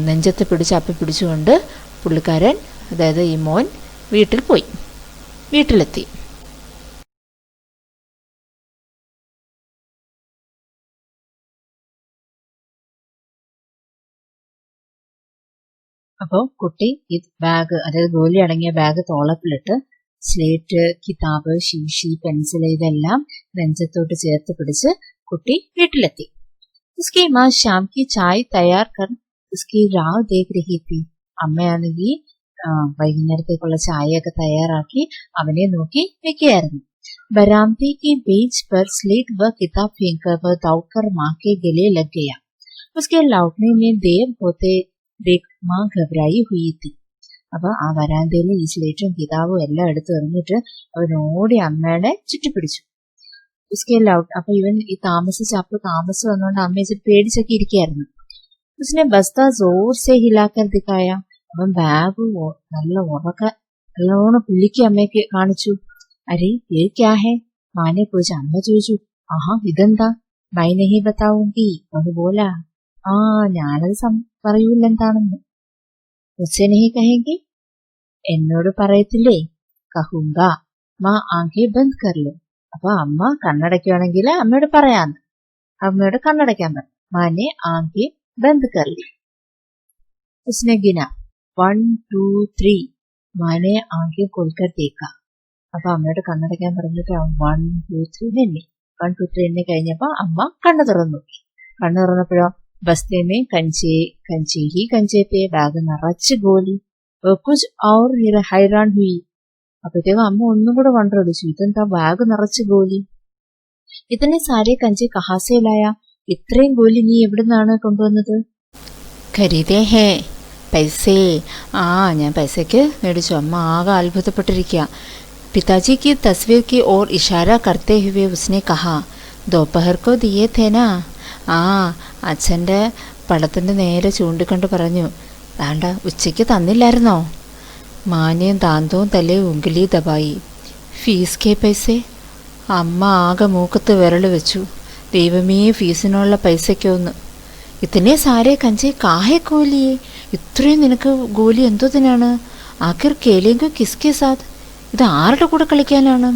നെഞ്ചത്ത് അപ്പി പിടിച്ചുകൊണ്ട് പുള്ളിക്കാരൻ, അതായത് ഈ മോൻ വീട്ടിലെത്തി. അപ്പോൾ കുട്ടി ഈ ബാഗ്, അതായത് ഗോലി അടങ്ങിയ ബാഗ് തോളത്തിലിട്ട് സ്ലേറ്റ്, കിതാബ്, ശീശി, പെൻസിൽ ഇതെല്ലാം നെഞ്ചത്തോട്ട് ചേർത്ത് പിടിച്ച് കുട്ടി വീട്ടിലെത്തി. ഉസ്കി മാ ശാം കി ചായ് തയ്യാർ കർ ഉസ്കി രാവ് ദേഖ് രഹി തി. അമ്മയാണെങ്കിൽ വൈകുന്നേരത്തേക്കുള്ള ചായയൊക്കെ തയ്യാറാക്കി അവനെ നോക്കി വെക്കുകയായിരുന്നു. बरामदे के बेंच पर स्लेट व किताब फेंककर वह दौड़कर माँ के गले लग गया. उसके लौटने में देर होते देख माँ घबराई हुई थी. അപ്പൊ ആ വരാന്തയിൽ ഈ സ്ലേറ്റും കിതാബും എല്ലാം എടുത്ത് എറിഞ്ഞിട്ട് അവൻ ഓടി അമ്മയുടെ ചുറ്റിപ്പിടിച്ചു. ഉസ്കെ ലൗട്ട് അപ്പൊ ഇവൻ ഈ താമസിച്ച് വന്നുകൊണ്ട് അമ്മയെ ചുറ്റി പേടിച്ചൊക്കെ ഇരിക്കുകയായിരുന്നു. ഉസ്നെ ബസ്ത ജോർ സെ ഹിലാക്കർ ദിക്കായ. അവൻ ബാഗ് നല്ലോണം പുള്ളിക്ക് അമ്മയ്ക്ക് കാണിച്ചു. अरे ये क्या है? माँ ने पूछा. अम्मा ചോദിച്ചു. ആഹാ ഇതെന്താ? मैं नहीं बताऊंगी. वह बोला. ആ ഞാനത് പറയൂല എന്താണെന്ന്. मुझसे नहीं कहेंगे? എന്നോട് പറയത്തില്ലേ? कहूंगा. माँ आंखें बंद कर लो. അപ്പൊ അമ്മ കണ്ണടയ്ക്കുകയാണെങ്കിൽ അമ്മയോട് പറയാന്ന്. അമ്മയോട് കണ്ണടയ്ക്കാൻ പറഞ്ഞു. माँ ने आंखें बंद कर ली. उसने गिना 1 2 3. माँ ने आंखें खोलकर देखा. അപ്പൊ അമ്മയോട് കണ്ണടയ്ക്കാൻ പറഞ്ഞിട്ട് 1 2 3 എണ്ണി. 1 2 3 എണ്ണി കഴിഞ്ഞപ്പോ അമ്മ കണ്ണു തുറന്നു. കണ്ണു തുറന്നപ്പോഴോ ബസ്തേമേ കഞ്ചേ പേ ബാഗ് നിറച്ച് ഗോലി. കുച്ച് ഔർ ഹൈറാൻ ഹുയി. അപ്പോഴത്തേക്കും അമ്മ ഒന്നും കൂടെ വണ്ടടിച്ചു. ഇതെന്താ ബാഗ് നിറച്ച് ഗോലി? ഇതിനെ സാരേ കഞ്ചേ കഹാസേലായ. ഇത്രയും ഗോലി നീ എവിടുന്നാണ് കൊണ്ടുവന്നത്? ഖരീദേ ഹേ പൈസേ. ആ ഞാൻ പൈസക്ക് മേടിച്ചു. അമ്മ ആകെ അത്ഭുതപ്പെട്ടിരിക്കുക. पिताजी की तस्वीर की ओर इशारा करते हुए उसने कहा, दोपहर को दिए थे ना? ആ അച്ഛൻ്റെ പടത്തിൻ്റെ നേരെ ചൂണ്ടിക്കൊണ്ട് പറഞ്ഞു, വേണ്ട ഉച്ചയ്ക്ക് തന്നില്ലായിരുന്നോ? മാന്യം താന്തവും തലേ ഉങ്കിലി ദബായി. Fees K പൈസേ. അമ്മ ആകെ മൂക്കത്ത് വിരൽ വെച്ചു. ദൈവമേ ഫീസിനുള്ള പൈസയ്ക്കോന്ന്. ഇതന്നെ സാരേ കഞ്ചേ കാഹെ ഗോലിയെ. ഇത്രയും നിനക്ക് ഗോലി എന്തോതിനാണ്? ആഖിർ കേലേങ്കോ കിസ്കെ സാത്ത്. ഇത് ആരുടെ കൂടെ കളിക്കാനാണ്?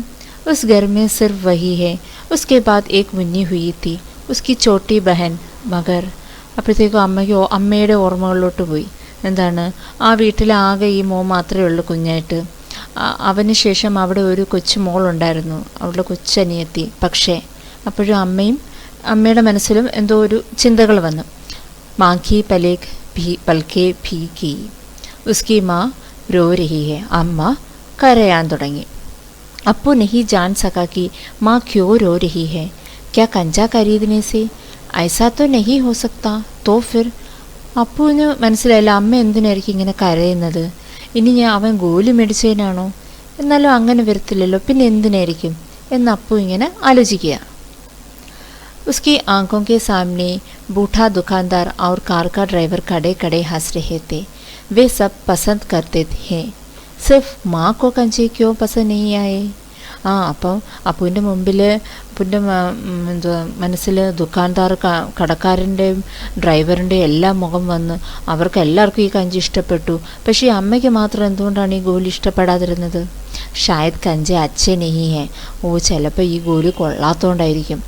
ഉസ് ഘർ മേ സിർഫ് വഹി ഹേ. ഉസ്കെ ബാദ് ഏക് മുന്നി ഹുയി തി ഉസ്കി ചോട്ടി ബഹൻ മഗർ. അപ്പോഴത്തേക്കും അമ്മയുടെ ഓർമ്മകളിലോട്ട് പോയി. എന്താണ്? ആ വീട്ടിലാകെ ഈ മോൻ മാത്രമേ ഉള്ളൂ കുഞ്ഞായിട്ട്. അവന് ശേഷം അവിടെ ഒരു കൊച്ചു മോളുണ്ടായിരുന്നു, അവളുടെ കൊച്ചനിയത്തി. പക്ഷേ അപ്പോഴും അമ്മയുടെ മനസ്സിലും എന്തോ ഒരു ചിന്തകൾ വന്നു. മാഖി പൽക്കെ ഭീ കി ഉസ്കി മാ രോ രഹി ഹേ. അമ്മ കരയാൻ തുടങ്ങി. അപ്പു नहीं जान सका कि माँ क्यों रो रही है. क्या कंजा खरीदने से? ऐसा तो नहीं हो सकता. तो फिर അപ്പുവിന് മനസ്സിലായില്ല അമ്മ എന്തിനായിരിക്കും ഇങ്ങനെ കരയുന്നത്. ഇനി അവൻ ഗോലി മേടിച്ചതിനാണോ? എന്നാലും അങ്ങനെ വരത്തില്ലല്ലോ, പിന്നെ എന്തിനായിരിക്കും എന്ന് അപ്പു ഇങ്ങനെ ആലോചിക്കുക. उसकी आंखों के सामने बूढ़ा दुकानदार और कार का ड्राइवर खड़े खड़े हंस रहे थे. वे सब पसंद करते थे. സിർഫ് മാ കോ കഞ്ചി ക്യോ പസന്ത് നഹീ ആയേ. അപ്പം അപ്പുവിൻ്റെ മുമ്പിൽ എന്തുവാ മനസ്സിൽ ദുക്കാൻദാർ കടക്കാരൻ്റെയും ഡ്രൈവറിൻ്റെയും എല്ലാം മുഖം വന്ന് അവർക്ക് എല്ലാവർക്കും ഈ കഞ്ചി ഇഷ്ടപ്പെട്ടു. പക്ഷേ ഈ അമ്മയ്ക്ക് മാത്രം എന്തുകൊണ്ടാണ് ഈ ഗോലി ഇഷ്ടപ്പെടാതിരുന്നത്? ഷായത് കഞ്ചി അച്ഛേ നഹീ ഹേ. ഓ ചിലപ്പോൾ ഈ ഗോലി കൊള്ളാത്തോണ്ടായിരിക്കും.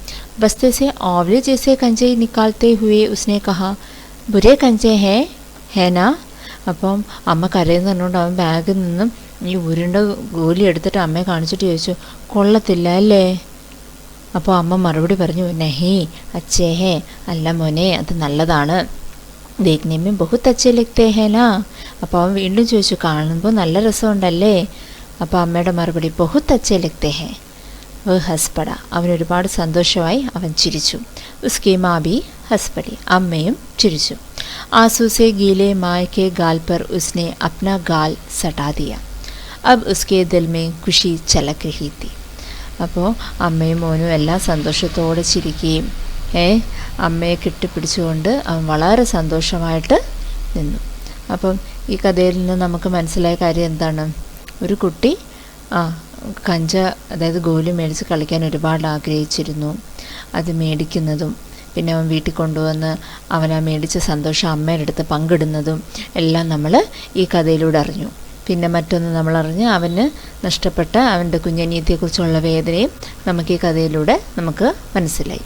ബസ്തേ സെ ഓവ്ലെ ജैसे കഞ്ചി നിക്കാൽത്തെ ഹുവേ ഉസ്നെ കഹാ, ബുരേ കഞ്ചേ ഹേ നാ. അപ്പം അമ്മ കരയുന്നുണ്ട്. അവൻ ബാഗിൽ നിന്നും ഈ ഉരുണ്ട ഗോലി എടുത്തിട്ട് അമ്മയെ കാണിച്ചിട്ട് ചോദിച്ചു, കൊള്ളത്തില്ല അല്ലേ? അപ്പോൾ അമ്മ മറുപടി പറഞ്ഞു, നഹി അച്ഛേ ഹേ. അല്ല മോനെ, അത് നല്ലതാണ്. ദേഖ്നേമേ ബഹുത് അച്ഛേ ലഗ്തേ ഹേ നാ. അപ്പോൾ അവൻ വീണ്ടും ചോദിച്ചു, കാണുമ്പോൾ നല്ല രസമുണ്ടല്ലേ? അപ്പോൾ അമ്മയുടെ മറുപടി ബഹുത് അച്ഛേ ലഗ്തേ ഹേ. ഹസ്പട. അവൻ ഒരുപാട് സന്തോഷമായി. അവൻ ചിരിച്ചു. ഉസ്കി മാ ബി ഹസ്പടി. അമ്മയും ചിരിച്ചു. आंसू से गीले माँ के गाल पर उसने अपना गाल सटा दिया. अब उसके दिल में खुशी चलक रही थी. അപ്പോൾ അമ്മയും മോനും എല്ലാം സന്തോഷത്തോടെ ചിരിക്കുകയും അമ്മയെ കെട്ടിപ്പിടിച്ചുകൊണ്ട് അവൻ വളരെ സന്തോഷമായിട്ട് നിന്നു. അപ്പം ഈ കഥയിൽ നിന്ന് നമുക്ക് മനസ്സിലായ കാര്യം എന്താണ്? ഒരു കുട്ടി കഞ്ച അതായത് ഗോലി മേടിച്ച് കളിക്കാൻ ഒരുപാട് ആഗ്രഹിച്ചിരുന്നു. അത് മേടിക്കുന്നതും പിന്നെ അവൻ വീട്ടിൽ കൊണ്ടുവന്ന് അവൻ ആ മേടിച്ച സന്തോഷം അമ്മയുടെ അടുത്ത് പങ്കിടുന്നതും എല്ലാം നമ്മൾ ഈ കഥയിലൂടെ അറിഞ്ഞു. പിന്നെ മറ്റൊന്ന് നമ്മളറിഞ്ഞ് അവന് നഷ്ടപ്പെട്ട അവൻ്റെ കുഞ്ഞനിയത്തെക്കുറിച്ചുള്ള വേദനയും നമുക്ക് ഈ കഥയിലൂടെ നമുക്ക് മനസ്സിലായി.